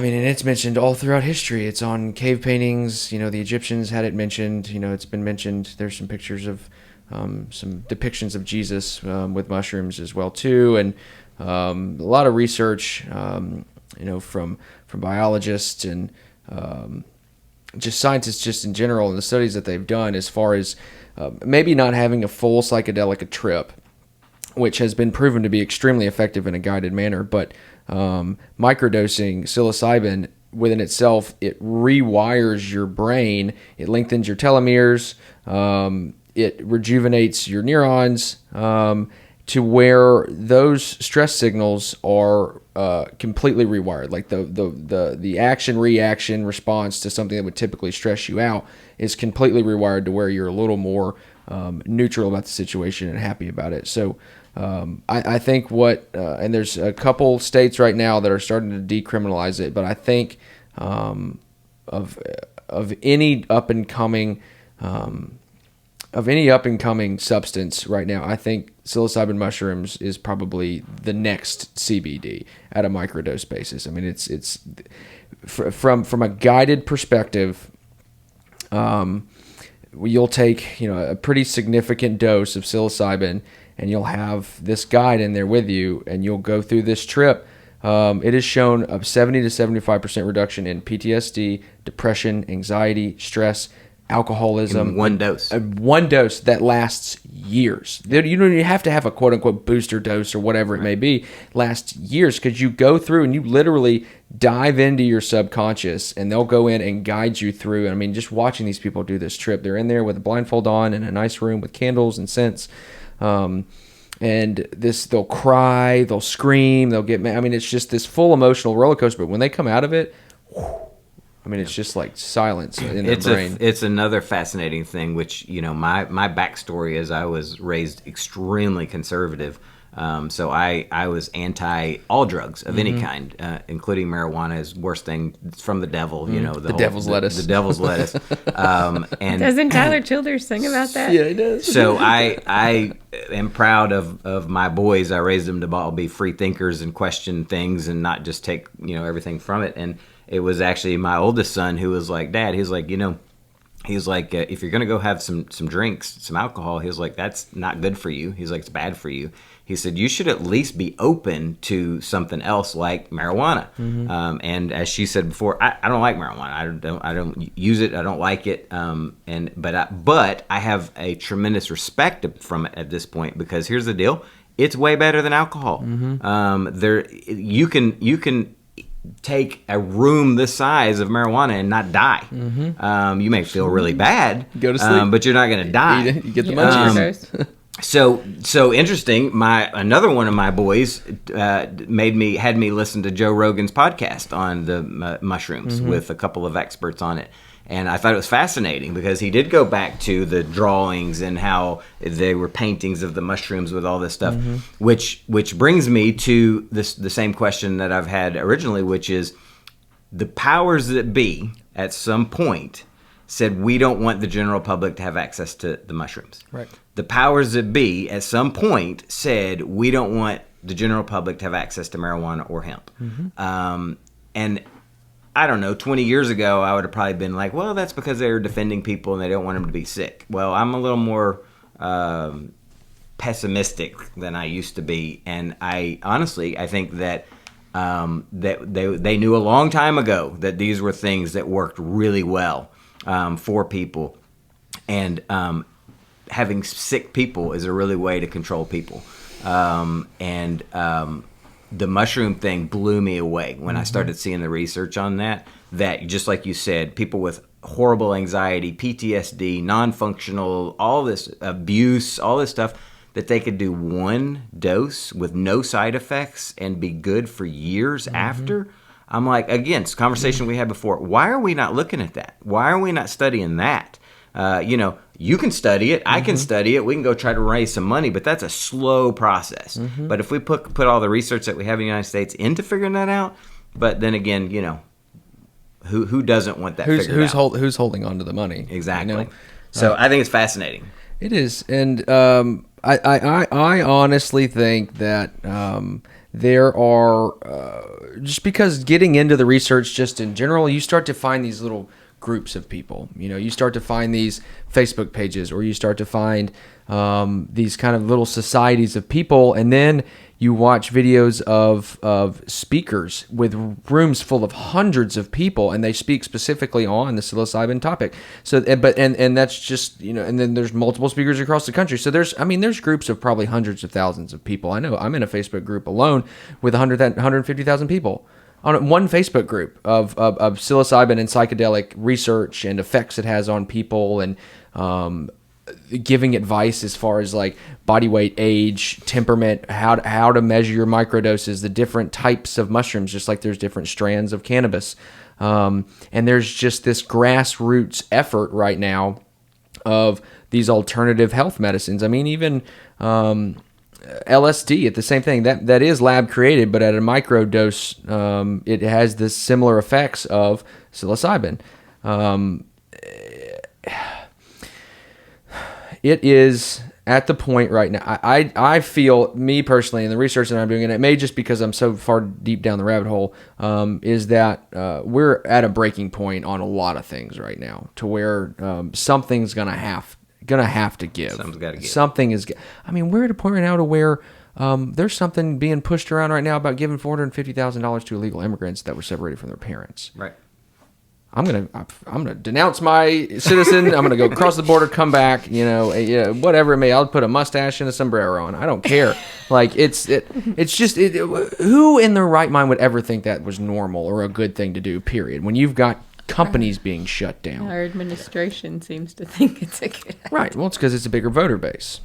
mean, and it's mentioned all throughout history. It's on cave paintings. You know, the Egyptians had it mentioned. You know, it's been mentioned. There's some pictures of some depictions of Jesus with mushrooms as well too, and a lot of research. You know, from biologists and just scientists just in general, and the studies that they've done as far as maybe not having a full psychedelic trip, which has been proven to be extremely effective in a guided manner, but microdosing psilocybin within itself, it rewires your brain, it lengthens your telomeres, it rejuvenates your neurons to where those stress signals are completely rewired. Like the action reaction response to something that would typically stress you out is completely rewired to where you're a little more neutral about the situation and happy about it. So I think and there's a couple states right now that are starting to decriminalize it, but I think of any up and coming substance right now, I think psilocybin mushrooms is probably the next CBD at a microdose basis. I mean, it's from a guided perspective. You'll take, you know, a pretty significant dose of psilocybin, and you'll have this guide in there with you, and you'll go through this trip. It has shown a 70 to 75% reduction in PTSD, depression, anxiety, stress, alcoholism. In one dose. One dose that lasts years. You don't even have to have a quote-unquote booster dose or whatever it may be. Lasts years because you go through and you literally dive into your subconscious, and they'll go in and guide you through. I mean, just watching these people do this trip, they're in there with a blindfold on in a nice room with candles and scents. And they'll cry, they'll scream, they'll get mad. I mean, it's just this full emotional roller coaster. But when they come out of it, I mean, it's just like silence in their brain. It's another fascinating thing, which, you know, my backstory is I was raised extremely conservative. So I was anti all drugs of any kind, including marijuana is worst thing. It's from the devil, you know. The devil's lettuce. The devil's lettuce. And Doesn't Tyler Childers sing about that? Yeah, he does. So I am proud of my boys. I raised them to all be free thinkers and question things and not just take, you know, everything from it. And it was actually my oldest son who was like, Dad, he's like, you know, he's like, if you're going to go have some drinks, some alcohol, he's like, that's not good for you. He's like, it's bad for you. He said, you should at least be open to something else like marijuana. And as she said before, I don't like marijuana. I don't use it. I don't like it. But I have a tremendous respect from it at this point, because here's the deal. It's way better than alcohol. You can take a room this size of marijuana and not die. You may feel really bad, go to sleep, but you're not going to die. You get the munchies. So interesting. Another one of my boys had me listen to Joe Rogan's podcast on the mushrooms with a couple of experts on it. And I thought it was fascinating, because he did go back to the drawings and how they were paintings of the mushrooms with all this stuff, which brings me to the same question that I've had originally, which is the powers that be at some point said we don't want the general public to have access to the mushrooms. Right. The powers that be at some point said we don't want the general public to have access to marijuana or hemp. And I don't know, 20 years ago, I would have probably been like, well, that's because they're defending people and they don't want them to be sick. Well, I'm a little more pessimistic than I used to be. And I think that they knew a long time ago that these were things that worked really well for people. And having sick people is a really way to control people. The mushroom thing blew me away when I started seeing the research on that just like you said, people with horrible anxiety, PTSD, non-functional, all this abuse, all this stuff, that they could do one dose with no side effects and be good for years after. I'm like, again, it's a conversation we had before. Why are we not looking at that? Why are we not studying that? You can study it. I can study it. We can go try to raise some money, but that's a slow process. But if we put all the research that we have in the United States into figuring that out, but then again, who doesn't want that figured out? Who's holding on to the money? Exactly. So I think it's fascinating. It is, and I honestly think that there are just because getting into the research just in general, you start to find these little groups of people. You start to find these Facebook pages, or you start to find these kind of little societies of people, and then you watch videos of speakers with rooms full of hundreds of people, and they speak specifically on the psilocybin topic. So, and that's just, and then there's multiple speakers across the country. So there's groups of probably hundreds of thousands of people. I know I'm in a Facebook group alone with 150,000 people. On one Facebook group of psilocybin and psychedelic research and effects it has on people, and giving advice as far as like body weight, age, temperament, how to measure your microdoses, the different types of mushrooms, just like there's different strands of cannabis. And there's just this grassroots effort right now of these alternative health medicines. I mean, even LSD, it's the same thing. That is lab created, but at a micro dose, it has the similar effects of psilocybin. It is at the point right now. I feel, me personally, in the research that I'm doing, and it may just because I'm so far deep down the rabbit hole, is that we're at a breaking point on a lot of things right now, to where something's gonna have to give. Something's got to give. Something is. I mean, we're at a point right now to where there's something being pushed around right now about giving $450,000 to illegal immigrants that were separated from their parents. Right. I'm gonna denounce my citizen. I'm gonna go across the border, come back. Whatever it may. I'll put a mustache and a sombrero on. I don't care. Like it's just who in their right mind would ever think that was normal or a good thing to do? Period. When you've got companies being shut down. Our administration seems to think it's a good idea. Right. Well, it's because it's a bigger voter base.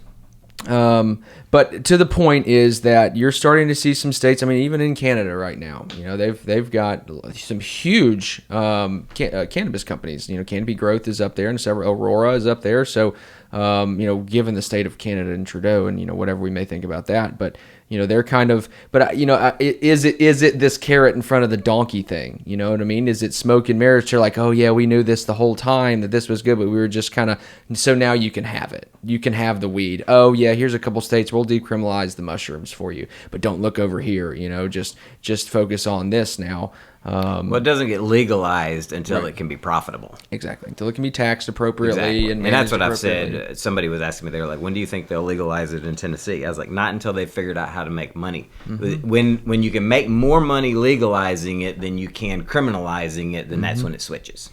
But to the point is that you're starting to see some states. I mean, even in Canada right now, they've got some huge cannabis companies. Canopy Growth is up there, and several Aurora is up there. So, given the state of Canada and Trudeau, and whatever we may think about that, but they're kind of. But is it this carrot in front of the donkey thing? You know what I mean? Is it smoke and mirrors? They're like, oh yeah, we knew this the whole time that this was good, but we were just kind of. So now you can have it. You can have the weed. Oh yeah, here's a couple states. We'll decriminalize the mushrooms for you, but don't look over here. Just focus on this now. Well, it doesn't get legalized until it can be profitable. Exactly, until it can be taxed appropriately. Exactly. And that's what I've said. Somebody was asking me, they were like, when do you think they'll legalize it in Tennessee? I was like, not until they've figured out how to make money. When you can make more money legalizing it than you can criminalizing it, then that's when it switches.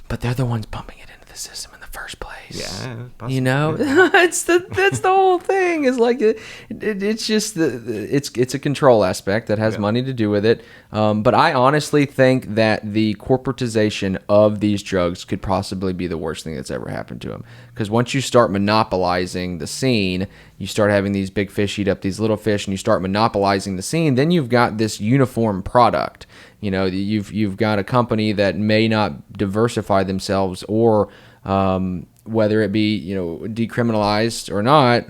But they're the ones pumping it into the system in the first place. Yeah, possibly. You know, that's the whole thing. Is like it's just it's a control aspect that has money to do with it. But I honestly think that the corporatization of these drugs could possibly be the worst thing that's ever happened to them. Because once you start monopolizing the scene, you start having these big fish eat up these little fish, and you start monopolizing the scene. Then you've got this uniform product. You know, you've got a company that may not diversify themselves, or whether it be, you know, decriminalized or not,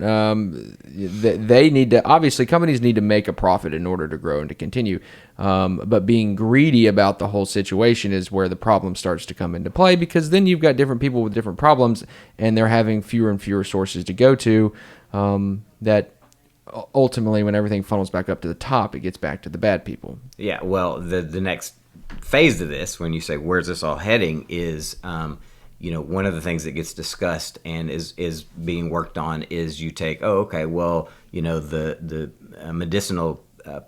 they need to, obviously companies need to make a profit in order to grow and to continue. But being greedy about the whole situation is where the problem starts to come into play, because then you've got different people with different problems, and they're having fewer and fewer sources to go to, that ultimately, when everything funnels back up to the top, it gets back to the bad people. Yeah, well, the next phase of this, when you say where's this all heading, is you know, one of the things that gets discussed and is being worked on is you take, well, you know, the medicinal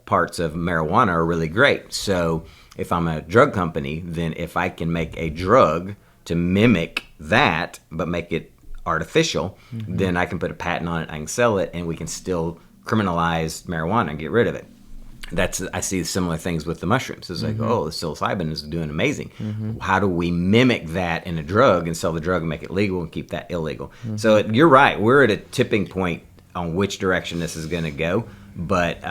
parts of marijuana are really great. So if I'm a drug company, then if I can make a drug to mimic that but make it artificial, then I can put a patent on it, I can sell it, and we can still criminalize marijuana and get rid of it. I see similar things with the mushrooms. It's like, the psilocybin is doing amazing. How do we mimic that in a drug and sell the drug and make it legal and keep that illegal? So you're right. We're at a tipping point on which direction this is going to go. But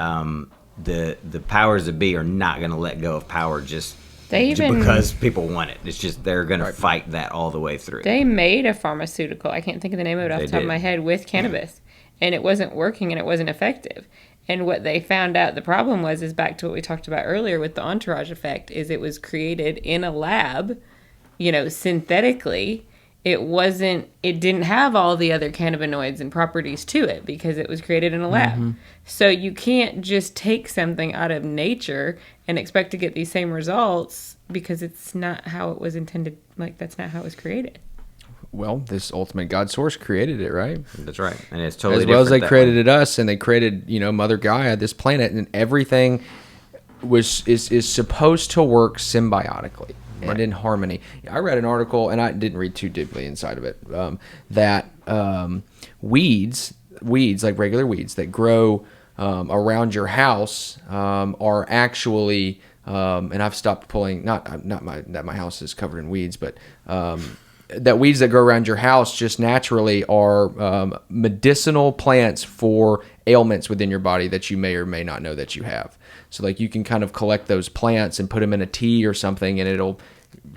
the powers that be are not going to let go of power just because people want it. It's just they're going to fight that all the way through. They made a pharmaceutical, I can't think of the name of it off the top of my head, with cannabis. And it wasn't working and it wasn't effective. And what they found out the problem was, is back to what we talked about earlier with the entourage effect, is it was created in a lab, you know, synthetically. It didn't have all the other cannabinoids and properties to it because it was created in a lab. So you can't just take something out of nature and expect to get these same results, because it's not how it was intended. Like, that's not how it was created. Well, this ultimate God source created it, right? That's right. And it's totally as well as they created way. us, and they created, you know, Mother Gaia, this planet, and everything is supposed to work symbiotically and in harmony. I read an article, and I didn't read too deeply inside of it, that weeds, like regular weeds that grow around your house, are actually, and I've stopped pulling, not my house is covered in weeds, but that weeds that grow around your house just naturally are medicinal plants for ailments within your body that you may or may not know that you have. So like you can kind of collect those plants and put them in a tea or something, and it'll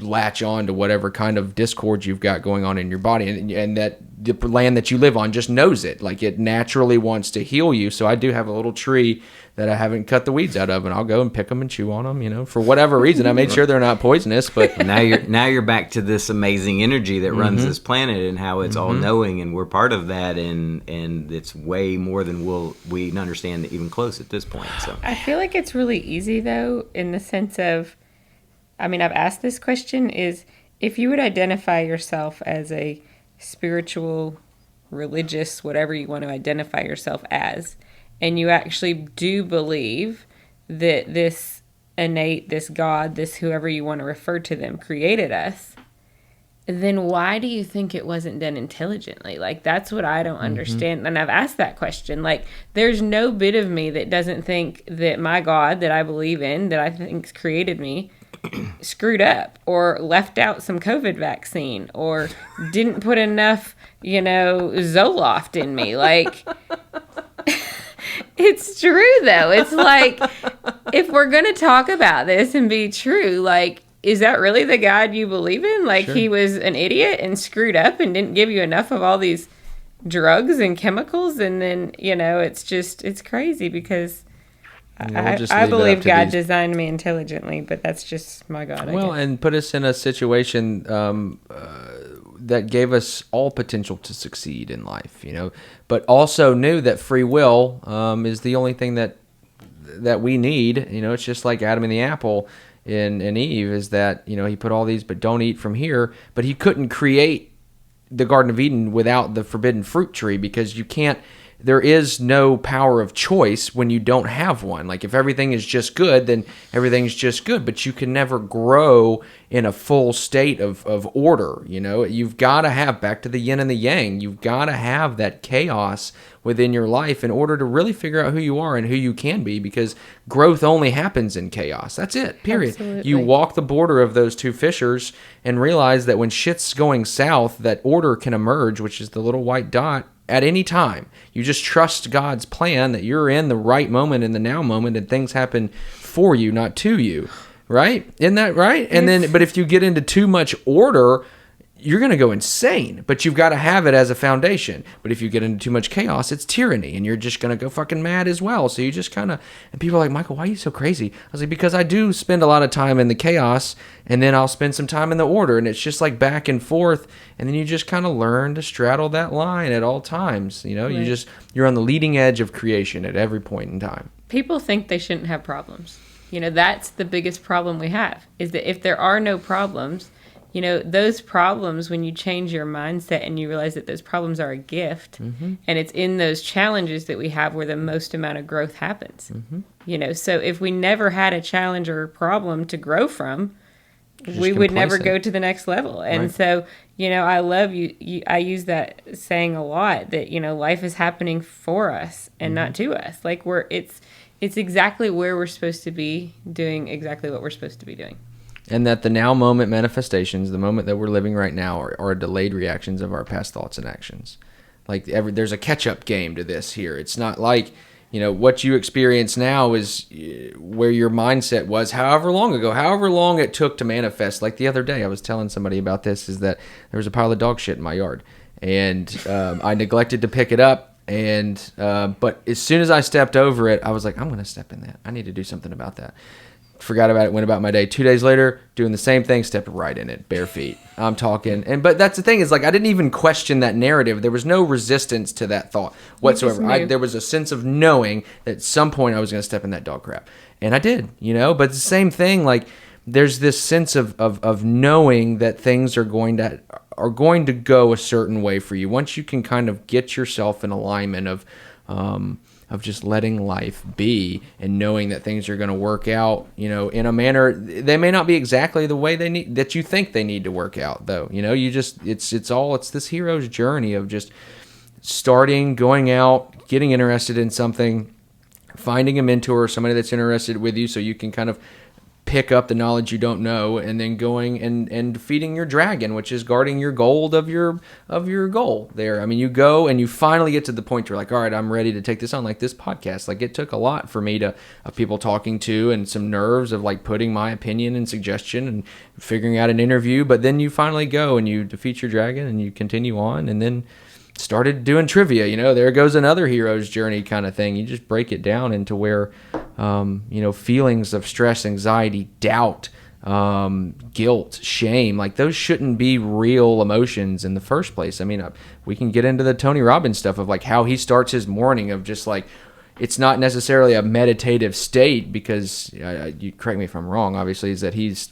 latch on to whatever kind of discord you've got going on in your body, and that the land that you live on just knows it. Like, it naturally wants to heal you. So I do have a little tree that I haven't cut the weeds out of, and I'll go and pick them and chew on them, you know, for whatever reason. I made sure they're not poisonous. But now you're back to this amazing energy that runs this planet, and how it's all knowing, and we're part of that, and it's way more than we understand even close at this point. So I feel like it's really easy, though, in the sense of, I mean, I've asked this question, is if you would identify yourself as a spiritual, religious, whatever you want to identify yourself as, and you actually do believe that this innate, this God, this whoever you want to refer to them, created us, then why do you think it wasn't done intelligently? Like, that's what I don't understand. And I've asked that question. Like, there's no bit of me that doesn't think that my God that I believe in, that I think's created me, screwed up or left out some COVID vaccine or didn't put enough, you know, Zoloft in me. Like, it's true, though. It's like, if we're going to talk about this and be true, like, is that really the God you believe in? Like, he was an idiot and screwed up and didn't give you enough of all these drugs and chemicals, and then, you know, it's crazy, because I believe God designed me intelligently, but that's just my God. Well, and put us in a situation that gave us all potential to succeed in life, you know, but also knew that free will is the only thing that that we need. You know, it's just like Adam and the apple and Eve, is that, you know, he put all these, but don't eat from here. But he couldn't create the Garden of Eden without the forbidden fruit tree, because you can't, there is no power of choice when you don't have one. Like, if everything is just good, then everything's just good, but you can never grow in a full state of order. You know, you've got to have, back to the yin and the yang, you've got to have that chaos within your life in order to really figure out who you are and who you can be, because growth only happens in chaos. That's it, period. Absolutely. You walk the border of those two fissures and realize that when shit's going south, that order can emerge, which is the little white dot, at any time. You just trust God's plan, that you're in the right moment, in the now moment, and things happen for you, not to you. Right? Isn't that right? And then, but if you get into too much order, you're going to go insane, but you've got to have it as a foundation. But if you get into too much chaos, it's tyranny, and you're just going to go fucking mad as well. So you just kind of, and people are like, Michael, why are you so crazy? I was like, because I do spend a lot of time in the chaos, and then I'll spend some time in the order, and it's just like back and forth, and then you just kind of learn to straddle that line at all times. You know, Right. you're on the leading edge of creation at every point in time. People think they shouldn't have problems. You know, that's the biggest problem we have, is that if there are no problems, you know, those problems, when you change your mindset and you realize that those problems are a gift, and it's in those challenges that we have where the most amount of growth happens. You know, so if we never had a challenge or a problem to grow from, we would never go to the next level. And so, you know, I love you. I use that saying a lot, that, you know, life is happening for us and not to us. Like, it's exactly where we're supposed to be, doing exactly what we're supposed to be doing. And that the now moment manifestations, the moment that we're living right now, are delayed reactions of our past thoughts and actions. Like, there's a catch-up game to this here. It's not like, you know, what you experience now is where your mindset was however long ago, however long it took to manifest. Like the other day, I was telling somebody about this, is that there was a pile of dog shit in my yard, and I neglected to pick it up. And but as soon as I stepped over it, I was like, I'm going to step in that. I need to do something about that. Forgot about it, went about my day. 2 days later, doing the same thing, stepped right in it, bare feet. I'm talking, but that's the thing, is like, I didn't even question that narrative. There was no resistance to that thought whatsoever. There was a sense of knowing that at some point I was going to step in that dog crap, and I did, you know. But it's the same thing, like, there's this sense of knowing that things are going to go a certain way for you once you can kind of get yourself in alignment of just letting life be, and knowing that things are going to work out, you know, in a manner. They may not be exactly the way that you think they need to work out, though. You know, it's this hero's journey of just starting, going out, getting interested in something, finding a mentor, somebody that's interested with you, so you can kind of pick up the knowledge you don't know, and then going and defeating your dragon, which is guarding your gold of your goal there. I mean, you go and you finally get to the point where you're like, all right, I'm ready to take this on, like this podcast. Like, it took a lot for me of people talking to, and some nerves of like putting my opinion and suggestion and figuring out an interview. But then you finally go and you defeat your dragon and you continue on, and then started doing trivia. You know, there goes another hero's journey kind of thing. You just break it down into where, you know, feelings of stress, anxiety, doubt, guilt, shame, like, those shouldn't be real emotions in the first place. I mean, we can get into the Tony Robbins stuff of like how he starts his morning, of just like, it's not necessarily a meditative state, because you correct me if I'm wrong, obviously, is that he's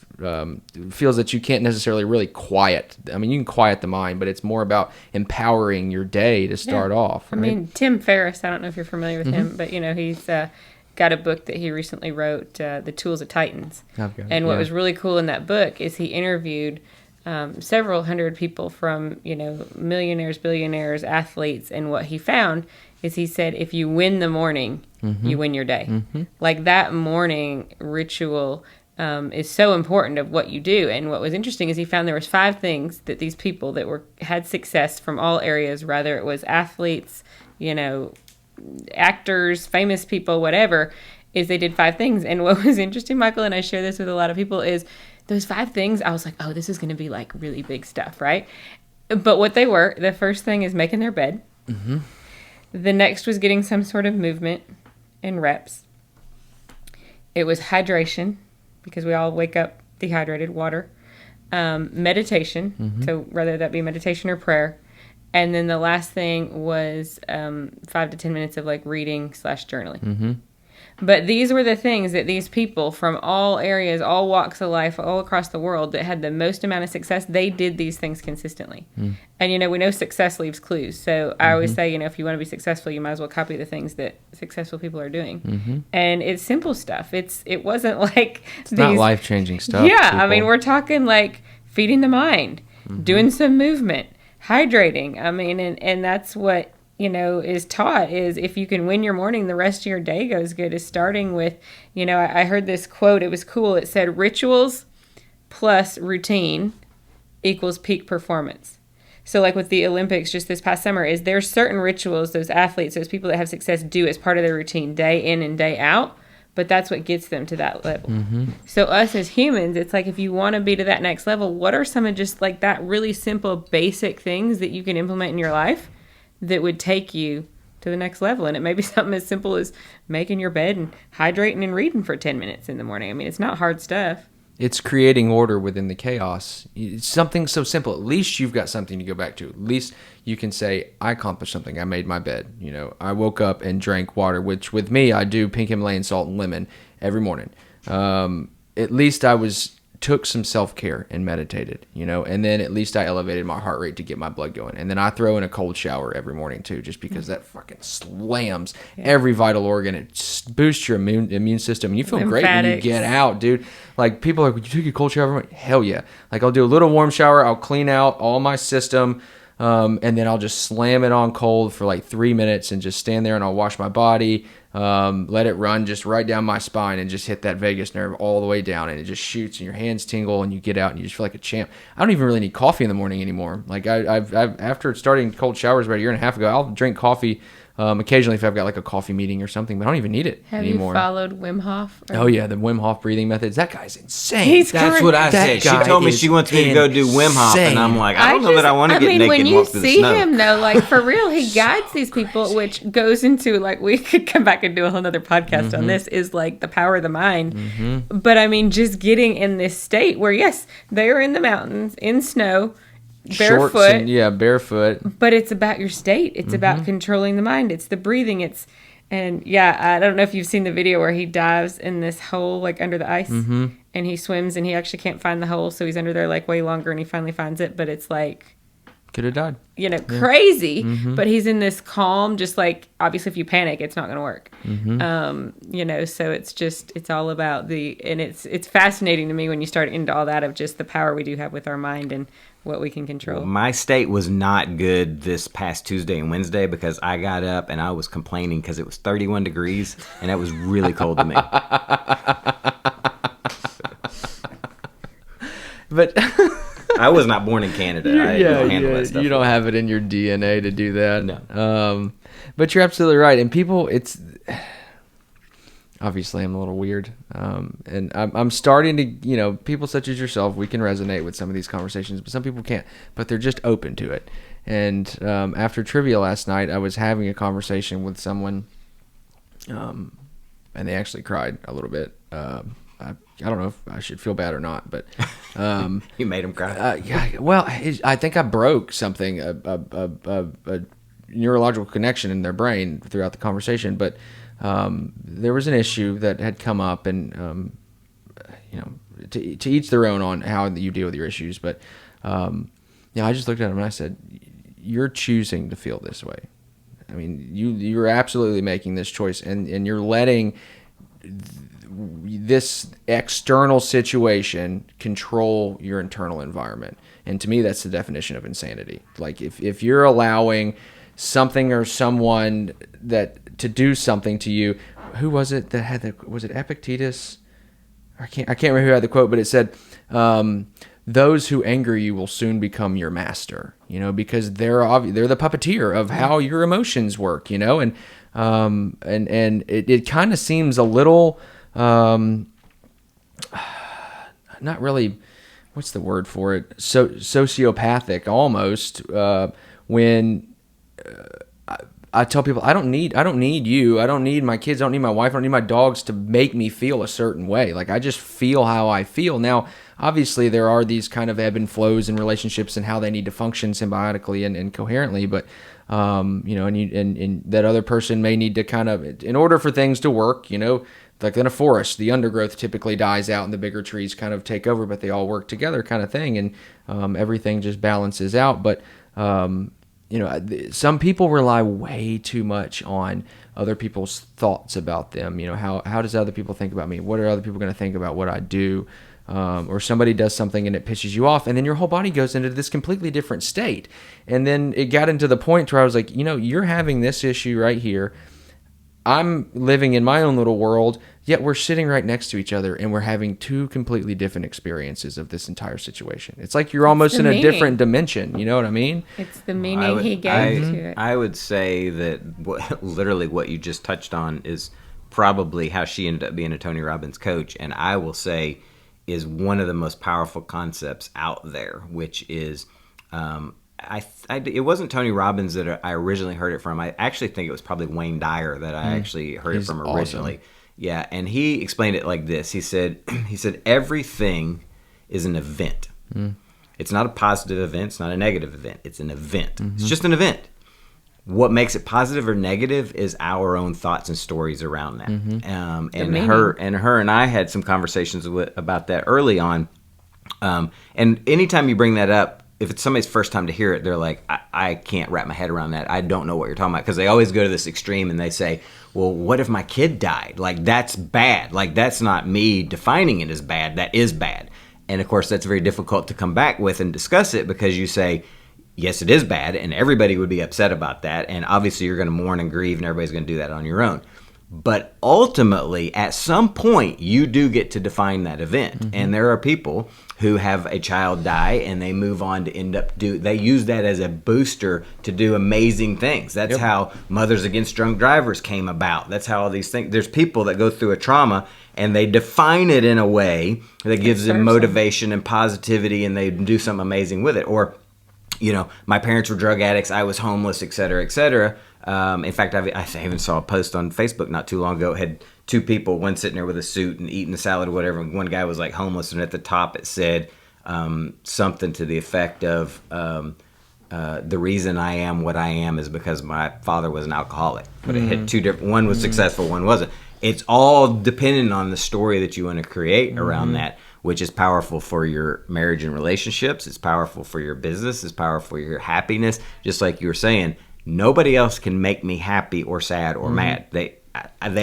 feels that you can't necessarily really quiet. I mean, you can quiet the mind, but it's more about empowering your day to start off. Right? I mean, Tim Ferriss, I don't know if you're familiar with him, but, you know, he's got a book that he recently wrote, The Tools of Titans. And what was really cool in that book is he interviewed several hundred people, from, you know, millionaires, billionaires, athletes, and what he found is, he said, if you win the morning, you win your day. Like, that morning ritual is so important of what you do. And what was interesting is he found there was 5 things that these people that had success from all areas, whether it was athletes, you know, actors, famous people, whatever, is they did 5 things. And what was interesting, Michael, and I share this with a lot of people, is those 5 things, I was like, oh, this is going to be like really big stuff, right? But what they were, the first thing is making their bed. The next was getting some sort of movement and reps. It was hydration, because we all wake up dehydrated, water. Meditation, so whether that be meditation or prayer. And then the last thing was 5 to 10 minutes of like reading / journaling. But these were the things that these people from all areas, all walks of life, all across the world that had the most amount of success, they did these things consistently. And, we know success leaves clues. So I always say, if you want to be successful, you might as well copy the things that successful people are doing. And it's simple stuff. It wasn't like it's not life-changing stuff. Yeah, people. I mean, we're talking like feeding the mind, doing some movement, hydrating. I mean, and that's what is taught is if you can win your morning, the rest of your day goes good, is starting with, I heard this quote. It was cool. It said, rituals plus routine equals peak performance. So like with the Olympics just this past summer, is there's certain rituals those athletes, those people that have success do as part of their routine day in and day out, but that's what gets them to that level. So us as humans, it's like if you want to be to that next level, what are some of just like that really simple basic things that you can implement in your life that would take you to the next level? And it may be something as simple as making your bed and hydrating and reading for 10 minutes in the morning. I mean, it's not hard stuff. It's creating order within the chaos. It's something so simple. At least you've got something to go back to. At least you can say, I accomplished something. I made my bed. I woke up and drank water, which with me, I do pink Himalayan salt and lemon every morning. At least I took some self-care and meditated, and then at least I elevated my heart rate to get my blood going. And then I throw in a cold shower every morning too, just because that fucking slams every vital organ. It boosts your immune system. And you feel great when you get out, dude. Like people are like, you took a cold shower every morning? Hell yeah. Like I'll do a little warm shower. I'll clean out all my system. And then I'll just slam it on cold for like 3 minutes and just stand there and I'll wash my body, let it run just right down my spine and just hit that vagus nerve all the way down, and it just shoots and your hands tingle and you get out and you just feel like a champ. I don't even really need coffee in the morning anymore. Like I've after starting cold showers about a year and a half ago, I'll drink coffee occasionally if I've got like a coffee meeting or something, but I don't even need it anymore. Have you followed Wim Hof? Oh yeah, the Wim Hof Breathing Methods. That guy's insane. That's what I said. She told me she wants me to go do Wim Hof, and I'm like, I don't know that I want to get naked and walk through the snow. When you see him though, like for real, he guides these people, which goes into like, we could come back and do a whole nother podcast on this, is like the power of the mind. But I mean, just getting in this state where yes, they are in the mountains, in snow, barefoot. Barefoot. But it's about your state. It's about controlling the mind. It's the breathing. I don't know if you've seen the video where he dives in this hole like under the ice and he swims and he actually can't find the hole. So he's under there like way longer and he finally finds it. But it's like, could have died. Crazy. But he's in this calm, just like, obviously if you panic, it's not going to work. So it's all about and it's fascinating to me when you start into all that of just the power we do have with our mind and what we can control. Well, my state was not good this past Tuesday and Wednesday because I got up and I was complaining because it was 31 degrees and that was really cold to me. But I was not born in Canada. You don't have it in your DNA to do that. No. But you're absolutely right. And people, obviously I'm a little weird. And I'm starting to, people such as yourself, we can resonate with some of these conversations, but some people can't. But they're just open to it. And after trivia last night, I was having a conversation with someone, and they actually cried a little bit. I don't know if I should feel bad or not, but you made them cry. Yeah. Well, I think I broke something, a neurological connection in their brain throughout the conversation. But there was an issue that had come up, and to each their own on how you deal with your issues. But I just looked at him and I said, "You're choosing to feel this way. I mean, you're absolutely making this choice, and you're letting this external situation control your internal environment." And to me, that's the definition of insanity. Like if you're allowing something or someone to do something to you. Who was it that had was it Epictetus? I can't remember who had the quote, but it said, "Those who anger you will soon become your master." Because they're the puppeteer of how your emotions work. And it kind of seems a little. Not really, what's the word for it? sociopathic almost, when I tell people, I don't need you. I don't need my kids. I don't need my wife. I don't need my dogs to make me feel a certain way. Like, I just feel how I feel. Now, obviously, there are these kind of ebb and flows in relationships and how they need to function symbiotically and coherently. But, and that other person may need to kind of, in order for things to work, like in a forest, the undergrowth typically dies out and the bigger trees kind of take over, but they all work together kind of thing. And everything just balances out. But, some people rely way too much on other people's thoughts about them. How does other people think about me? What are other people going to think about what I do? Or somebody does something and it pisses you off, and then your whole body goes into this completely different state. And then it got into the point where I was like, you're having this issue right here. I'm living in my own little world, yet we're sitting right next to each other and we're having two completely different experiences of this entire situation. It's like you're almost in a different dimension. You know what I mean? It's the meaning he gave to it. I would say that literally what you just touched on is probably how she ended up being a Tony Robbins coach. And I will say is one of the most powerful concepts out there, which is it wasn't Tony Robbins that I originally heard it from. I actually think it was probably Wayne Dyer that I actually heard it from originally. Awesome. Yeah, and he explained it like this. He said everything is an event. It's not a positive event. It's not a negative event. It's an event. It's just an event. What makes it positive or negative is our own thoughts and stories around that. And her and I had some conversations about that early on. And anytime you bring that up, if it's somebody's first time to hear it, they're like, I can't wrap my head around that. I don't know what you're talking about. Because they always go to this extreme and they say, well, what if my kid died? Like, that's bad. Like, that's not me defining it as bad. That is bad. And, of course, that's very difficult to come back with and discuss it because you say, yes, it is bad, and everybody would be upset about that. And obviously you're going to mourn and grieve, and everybody's going to do that on your own. But ultimately, at some point, you do get to define that event. And there are people who have a child die and they move on to they use that as a booster to do amazing things. That's how Mothers Against Drunk Drivers came about. That's how all these things, there's people that go through a trauma and they define it in a way that gives them motivation and positivity, and they do something amazing with it. Or, my parents were drug addicts, I was homeless, et cetera, et cetera. In fact, I even saw a post on Facebook not too long ago. It had two people, one sitting there with a suit and eating a salad or whatever. And one guy was like homeless, and at the top it said something to the effect of the reason I am what I am is because my father was an alcoholic. But it had two different. One was successful, one wasn't. It's all dependent on the story that you want to create around that, which is powerful for your marriage and relationships. It's powerful for your business. It's powerful for your happiness. Just like you were saying. Nobody else can make me happy or sad or mad. They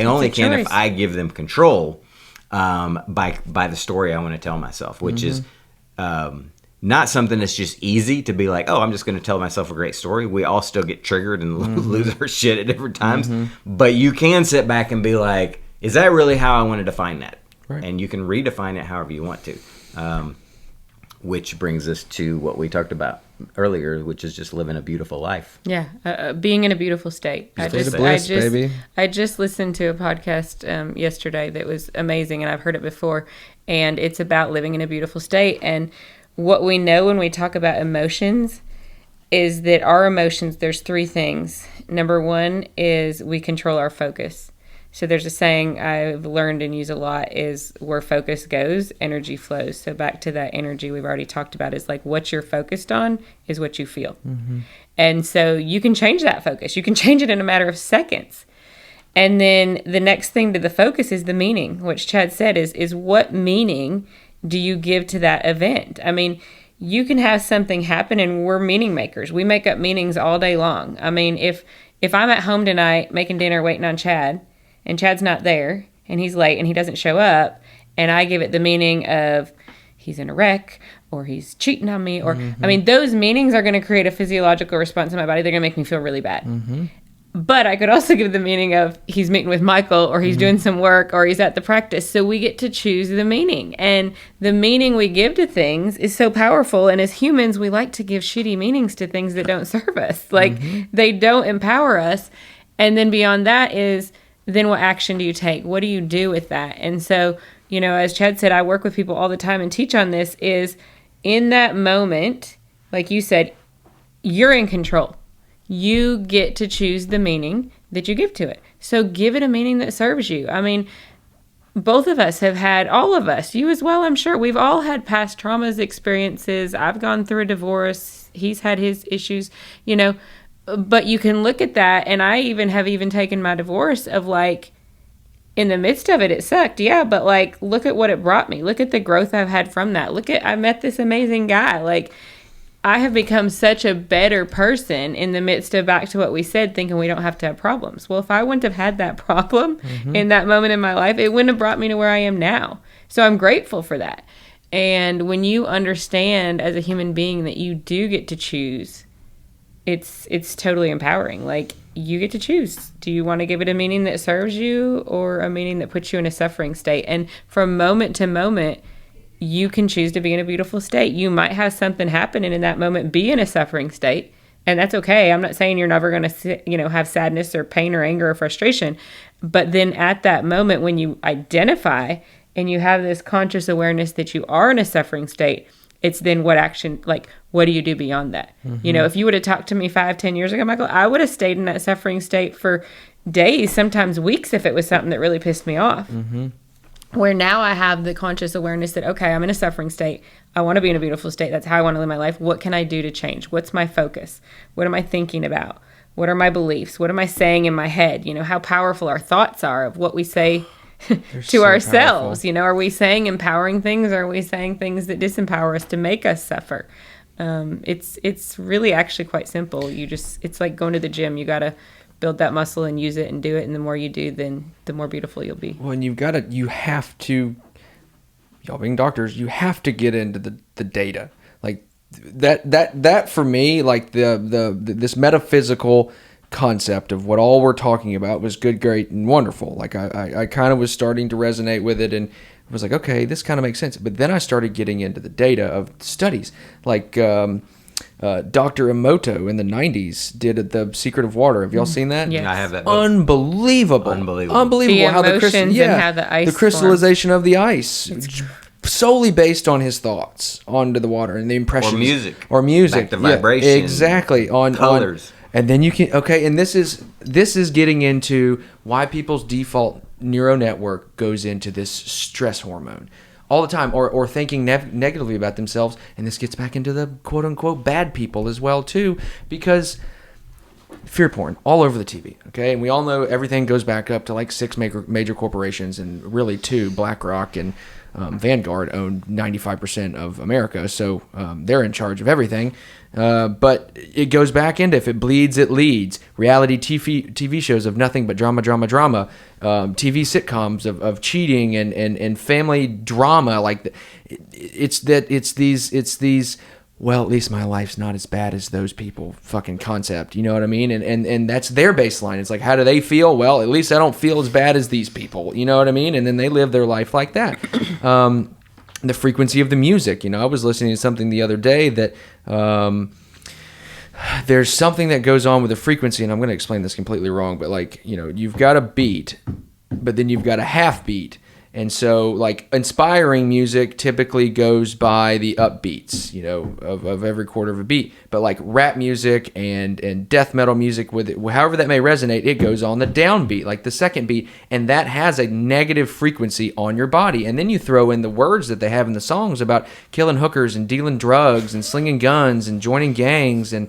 only can if I give them control by the story I want to tell myself, which is not something that's just easy to be like, oh, I'm just going to tell myself a great story. We all still get triggered and lose our shit at different times. But you can sit back and be like, is that really how I want to define that? Right. And you can redefine it however you want to. Which brings us to what we talked about earlier, which is just living a beautiful life. Yeah, being in a beautiful state. I just listened to a podcast yesterday that was amazing, and I've heard it before, and it's about living in a beautiful state. And what we know when we talk about emotions is that our emotions, there's three things. Number one is we control our focus. So there's a saying I've learned and use a lot is where focus goes, energy flows. So back to that energy we've already talked about is like what you're focused on is what you feel. And so you can change that focus. You can change it in a matter of seconds. And then the next thing to the focus is the meaning, which Chad said is what meaning do you give to that event? I mean, you can have something happen and we're meaning makers. We make up meanings all day long. I mean, if I'm at home tonight making dinner waiting on Chad, and Chad's not there, and he's late, and he doesn't show up, and I give it the meaning of he's in a wreck, or he's cheating on me, or, I mean, those meanings are going to create a physiological response in my body. They're going to make me feel really bad. But I could also give the meaning of he's meeting with Michael, or he's doing some work, or he's at the practice. So we get to choose the meaning. And the meaning we give to things is so powerful. And as humans, we like to give shitty meanings to things that don't serve us. Like, they don't empower us. And then beyond that is, then what action do you take? What do you do with that? And so, as Chad said, I work with people all the time and teach on this is in that moment, like you said, you're in control. you get to choose the meaning that you give to it. So give it a meaning that serves you. I mean, both of us have had, all of us, you as well, I'm sure, we've all had past traumas, experiences. I've gone through a divorce. He's had his issues, but you can look at that. And I have taken my divorce of like, in the midst of it, it sucked. Yeah. But like, look at what it brought me. Look at the growth I've had from that. I met this amazing guy. Like, I have become such a better person in the midst of, back to what we said, thinking we don't have to have problems. Well, if I wouldn't have had that problem in that moment in my life, it wouldn't have brought me to where I am now. So I'm grateful for that. And when you understand as a human being that you do get to choose, it's totally empowering. Like, you get to choose. Do you want to give it a meaning that serves you or a meaning that puts you in a suffering state? And from moment to moment, you can choose to be in a beautiful state. You might have something happen and in that moment be in a suffering state, and that's okay. I'm not saying you're never going to, have sadness or pain or anger or frustration, but then at that moment when you identify and you have this conscious awareness that you are in a suffering state, it's then what action, like, what do you do beyond that? If you would have talked to me 5-10 years ago, Michael, I would have stayed in that suffering state for days, sometimes weeks, if it was something that really pissed me off. Where now I have the conscious awareness that, okay, I'm in a suffering state. I want to be in a beautiful state. That's how I want to live my life. What can I do to change? What's my focus? What am I thinking about? What are my beliefs? What am I saying in my head? How powerful our thoughts are of what we say to ourselves. Are we saying empowering things, or are we saying things that disempower us to make us suffer? It's really actually quite simple. It's like going to the gym. You got to build that muscle and use it and do it. And the more you do, then the more beautiful you'll be. Well, and you have to, y'all being doctors, you have to get into the data. Like that for me, like this metaphysical concept of what all we're talking about was good, great, and wonderful. Like I kind of was starting to resonate with it, and I was like, okay, this kind of makes sense. But then I started getting into the data of studies, like Dr. Emoto in the 90s did The Secret of Water. Have y'all seen that? Yes. I have that. Unbelievable The how emotions and how the ice the crystallization of the ice, solely based on his thoughts onto the water and the impressions or music, like the vibration, exactly, on colors. And then you can, and this is getting into why people's default neural network goes into this stress hormone all the time, or thinking negatively about themselves. And this gets back into the quote unquote bad people as well too, because fear porn all over the TV. Okay. And we all know everything goes back up to like 6 major corporations, and really 2, BlackRock and Vanguard, own 95% of America. So they're in charge of everything. But it goes back into, if it bleeds, it leads. Reality TV shows of nothing but drama. TV sitcoms of cheating and family drama. Like it's these. Well, at least my life's not as bad as those people fucking concept. You know what I mean? And that's their baseline. It's like, how do they feel? Well, at least I don't feel as bad as these people. You know what I mean? And then they live their life like that. The frequency of the music. I was listening to something the other day that there's something that goes on with the frequency, and I'm going to explain this completely wrong, but like, you've got a beat, but then you've got a half beat. And so, like, inspiring music typically goes by the upbeats, of every quarter of a beat. But like rap music and death metal music, with it, however that may resonate, it goes on the downbeat, like the second beat, and that has a negative frequency on your body. And then you throw in the words that they have in the songs about killing hookers and dealing drugs and slinging guns and joining gangs and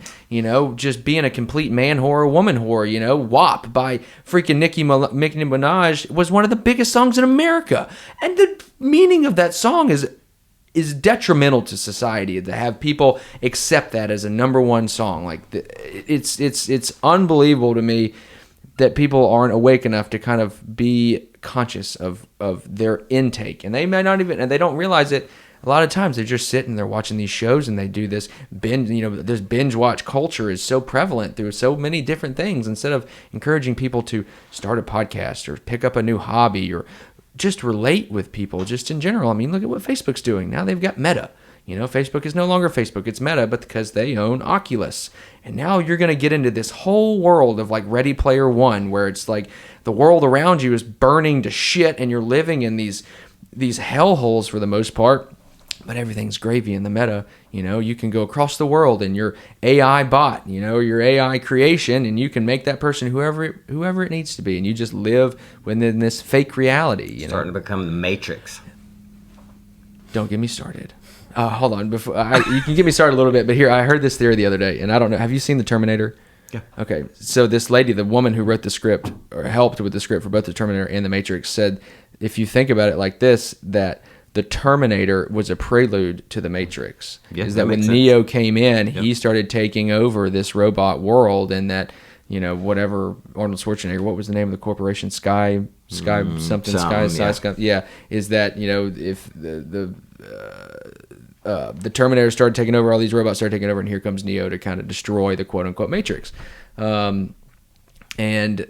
just being a complete man whore, woman whore. WAP by freaking Nicki Minaj was one of the biggest songs in America. And the meaning of that song is detrimental to society, to have people accept that as a number one song. Like it's unbelievable to me that people aren't awake enough to kind of be conscious of their intake, and they may not even, and they don't realize it. A lot of times they're just sitting, they're watching these shows, and they do this binge. This binge watch culture is so prevalent through so many different things. Instead of encouraging people to start a podcast or pick up a new hobby or just relate with people, just in general. I mean, look at what Facebook's doing. Now they've got Meta. Facebook is no longer Facebook, it's Meta, but because they own Oculus. And now you're going to get into this whole world of like Ready Player One, where it's like the world around you is burning to shit, and you're living in these hellholes for the most part. but everything's gravy in the meta. You can go across the world and your AI bot, your AI creation, and you can make that person whoever it needs to be, and you just live within this fake reality. Starting to become the Matrix. Don't get me started. Hold on, you can get me started a little bit, but here, I heard this theory the other day, and I don't know. Have you seen The Terminator? Yeah. Okay, so this lady, the woman who wrote the script, or helped with the script for both The Terminator and The Matrix, said, if you think about it like this, that The Terminator was a prelude to The Matrix. Yeah, is that when makes Neo sense. came in, he started taking over this robot world, and that, whatever, Arnold Schwarzenegger, what was the name of the corporation? Sky something, yeah, is that, if the Terminator started taking over, all these robots started taking over, and here comes Neo to kind of destroy the quote-unquote Matrix. And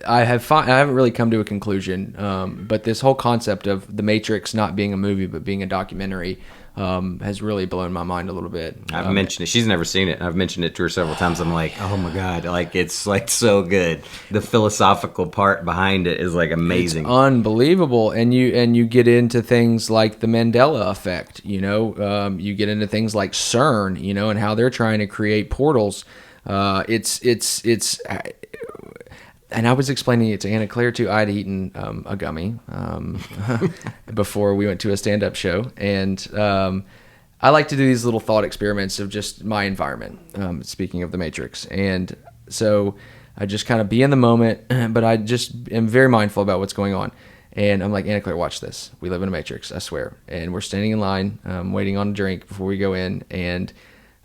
I haven't really come to a conclusion, but this whole concept of the Matrix not being a movie but being a documentary has really blown my mind a little bit. I've mentioned it. She's never seen it. I've mentioned it to her several times. I'm like, oh my God, like it's like so good. The philosophical part behind it is like amazing. It's unbelievable. And you get into things like the Mandela effect, you get into things like CERN, and how they're trying to create portals. And I was explaining it to Anna Claire too. I'd eaten a gummy before we went to a stand-up show, and I like to do these little thought experiments of just my environment. Speaking of the Matrix, and so I just kind of be in the moment, but I just am very mindful about what's going on. And I'm like, Anna Claire, watch this. We live in a Matrix, I swear. And we're standing in line, waiting on a drink before we go in. And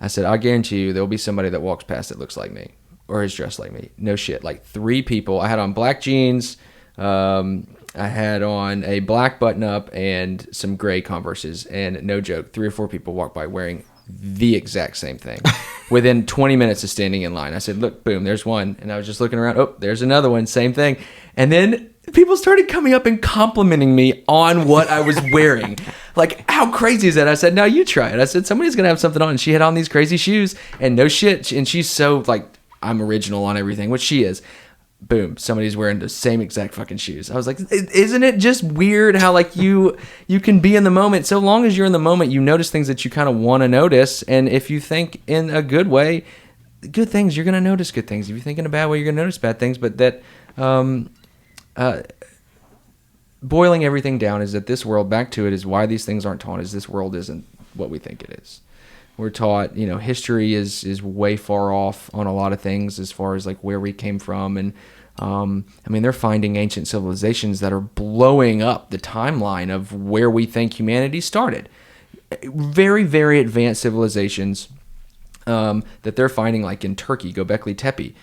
I said, I guarantee you, there'll be somebody that walks past that looks like me. Or is dressed like me. No shit. Like 3 people. I had on black jeans. I had on a black button-up and some gray Converses. And no joke, 3 or 4 people walked by wearing the exact same thing. Within 20 minutes of standing in line. I said, look, boom, there's one. And I was just looking around. Oh, there's another one. Same thing. And then people started coming up and complimenting me on what I was wearing. Like, how crazy is that? I said, no, you try it. I said, somebody's going to have something on. And she had on these crazy shoes. And no shit. And she's so, like, I'm original on everything, which she is. Boom, somebody's wearing the same exact fucking shoes. I was like, isn't it just weird how like you can be in the moment? So long as you're in the moment, you notice things that you kind of want to notice. And if you think in a good way, good things, you're going to notice good things. If you think in a bad way, you're going to notice bad things. But that boiling everything down is that this world, back to it, is why these things aren't taught, is this world isn't what we think it is. We're taught, history is way far off on a lot of things as far as like where we came from. And they're finding ancient civilizations that are blowing up the timeline of where we think humanity started. Very, very advanced civilizations that they're finding, like in Turkey, Göbekli Tepe,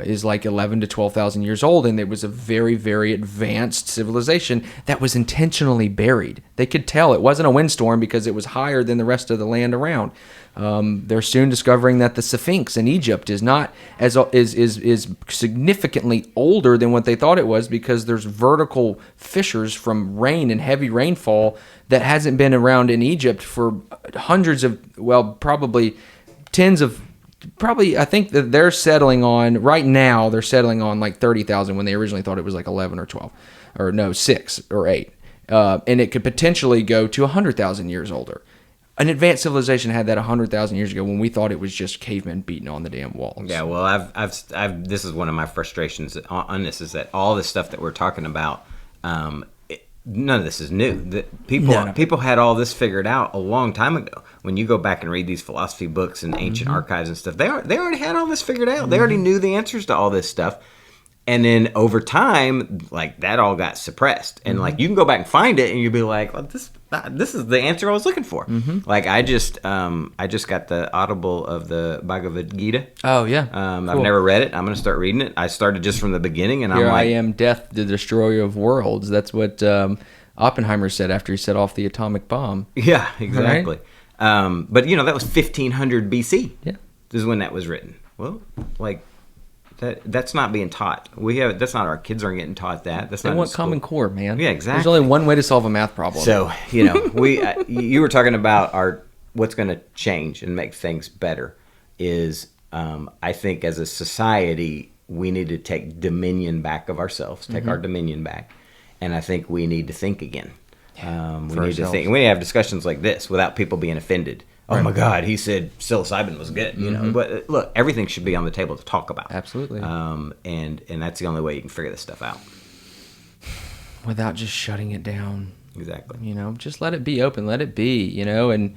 is like 11 to 12,000 years old, and it was a very, very advanced civilization that was intentionally buried. They could tell it wasn't a windstorm because it was higher than the rest of the land around. They're soon discovering that the Sphinx in Egypt is not is significantly older than what they thought it was, because there's vertical fissures from rain and heavy rainfall that hasn't been around in Egypt for hundreds of, probably tens of. Probably, I think that they're settling on, right now, they're settling on like 30,000 when they originally thought it was like 11 or 12. Or no, 6 or 8. And it could potentially go to 100,000 years older. An advanced civilization had that 100,000 years ago when we thought it was just cavemen beating on the damn walls. Yeah, well, I've this is one of my frustrations on this, is that all this stuff that we're talking about, none of this is new. People had all this figured out a long time ago. When you go back and read these philosophy books and ancient archives and stuff, they already had all this figured out. They already knew the answers to all this stuff. And then over time, like, that all got suppressed. And like, you can go back and find it, and you'll be like, well, this is the answer I was looking for. Like, I just got the Audible of the Bhagavad Gita. Oh yeah. Cool. I've never read it. I'm going to start reading it. I started just from the beginning, and Here I'm like, I am, death, the destroyer of worlds. That's what Oppenheimer said after he set off the atomic bomb. Yeah, exactly. Right? But that was 1500 BC. Yeah. This is when that was written. Well, like, that's not being taught. That's not, our kids aren't getting taught that. That's they not want Common Core, man. Yeah, exactly. There's only one way to solve a math problem. So, you were talking about what's going to change and make things better is, I think as a society, we need to take dominion back of ourselves, take our dominion back. And I think we need to think again. We need to think. We need to have discussions like this without people being offended. Oh my God, he said psilocybin was good. You know, but look, everything should be on the table to talk about. Absolutely. And that's the only way you can figure this stuff out. Without just shutting it down. Exactly. You know, just let it be open, let it be, you know, and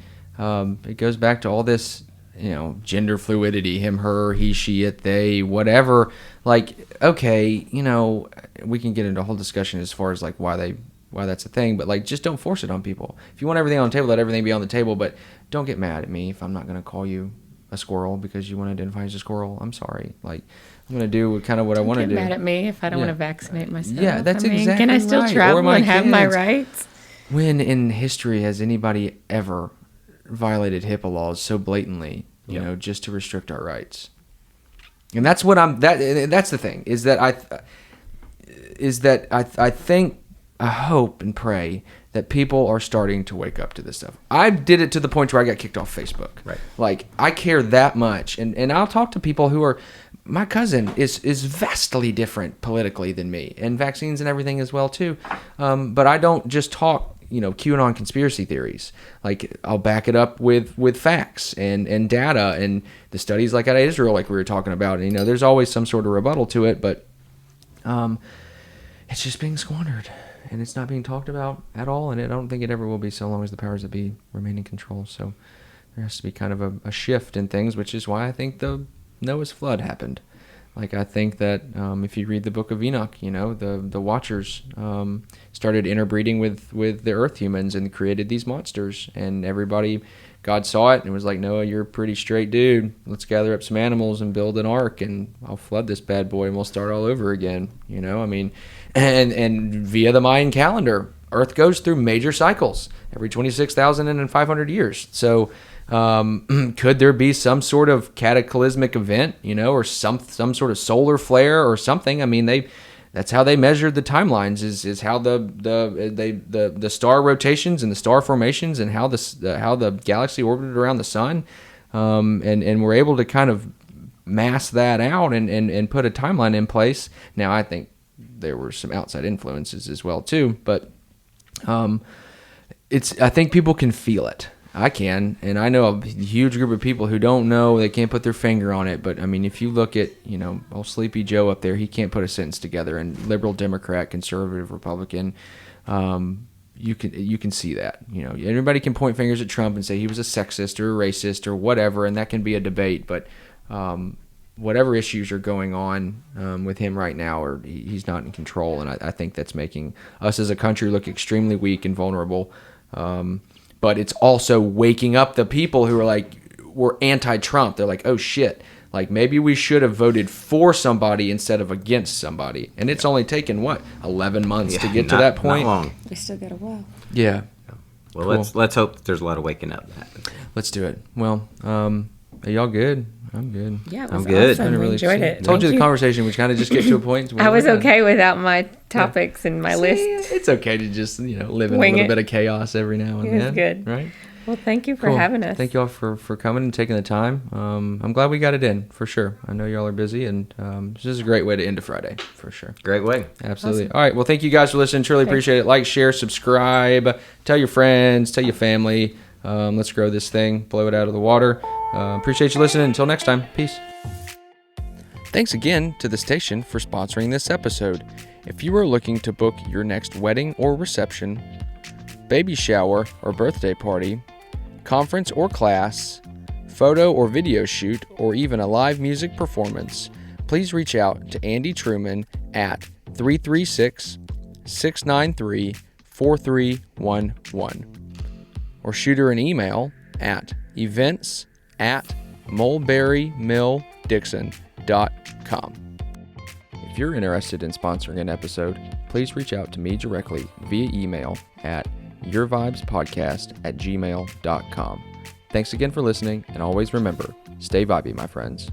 it goes back to all this, you know, gender fluidity, him, her, he, she, it, they, whatever. Like, okay, you know, we can get into a whole discussion as far as like why that's a thing, but like just don't force it on people. If you want everything on the table, let everything be on the table, but don't get mad at me if I'm not going to call you a squirrel because you want to identify as a squirrel. I'm sorry. Like, I'm going to do kind of what I want to do. Get mad at me if I don't want to vaccinate myself. Yeah, that's exactly can I still right. travel and have my rights? When in history has anybody ever violated HIPAA laws so blatantly, you know, just to restrict our rights? And that's what that's the thing, is that I think, I hope and pray that people are starting to wake up to this stuff. I did it to the point where I got kicked off Facebook. Right. Like, I care that much. And I'll talk to people who are, my cousin is vastly different politically than me, and vaccines and everything as well too. But I don't just talk, you know, QAnon conspiracy theories. Like, I'll back it up with facts and data and the studies like out of Israel, like we were talking about. And, you know, there's always some sort of rebuttal to it, but it's just being squandered. And it's not being talked about at all, and I don't think it ever will be so long as the powers that be remain in control. So there has to be kind of a shift in things, which is why I think the Noah's flood happened. Like, I think that if you read the book of Enoch, you know, the Watchers started interbreeding with the earth humans and created these monsters. And everybody, God saw it and was like, Noah, you're a pretty straight dude. Let's gather up some animals and build an ark, and I'll flood this bad boy and we'll start all over again. You know, I mean, and via the Mayan calendar, Earth goes through major cycles every 26,500 years. So could there be some sort of cataclysmic event, you know, or some sort of solar flare or something? I mean, that's how they measured the timelines, is how the star rotations and the star formations and how the galaxy orbited around the sun, and we're able to kind of mass that out and put a timeline in place. Now, I think there were some outside influences as well too, but I think people can feel it. I can, and I know a huge group of people who don't know, they can't put their finger on it, but I mean, if you look at, you know, old Sleepy Joe up there, he can't put a sentence together, and liberal, Democrat, conservative, Republican, you can see that. You know, everybody can point fingers at Trump and say he was a sexist or a racist or whatever, and that can be a debate, but whatever issues are going on with him right now, or he's not in control, and I think that's making us as a country look extremely weak and vulnerable. But it's also waking up the people who are like, we're anti-Trump. They're like, oh shit, like maybe we should have voted for somebody instead of against somebody. And it's only taken 11 months to get to that point. Not long. We still got a while. Yeah. Well, cool. let's hope that there's a lot of waking up. Let's do it. Well, are y'all good? I'm good. Yeah, I'm good. Awesome. I enjoyed it. Told you the conversation, which kind of just get to a point. I was okay without my topics and my list. It's okay to just, you know, live in Wing a little it. bit of chaos every now and then. It was good. Right? Well, thank you for Cool. having us. Thank you all for coming and taking the time. I'm glad we got it in, for sure. I know y'all are busy, and this is a great way to end a Friday, for sure. Great way. Absolutely. Awesome. All right. Well, thank you guys for listening. Truly appreciate it. Like, share, subscribe. Tell your friends. Tell your family. Let's grow this thing. Blow it out of the water. Appreciate you listening. Until next time. Peace. Thanks again to the station for sponsoring this episode. If you are looking to book your next wedding or reception, baby shower or birthday party, conference or class, photo or video shoot, or even a live music performance, please reach out to Andy Truman at 336-693-4311 or shoot her an email at events@mulberrymilldixon.com. If you're interested in sponsoring an episode, please reach out to me directly via email at yourvibespodcast@gmail.com. Thanks again for listening, and always remember, stay vibey, my friends.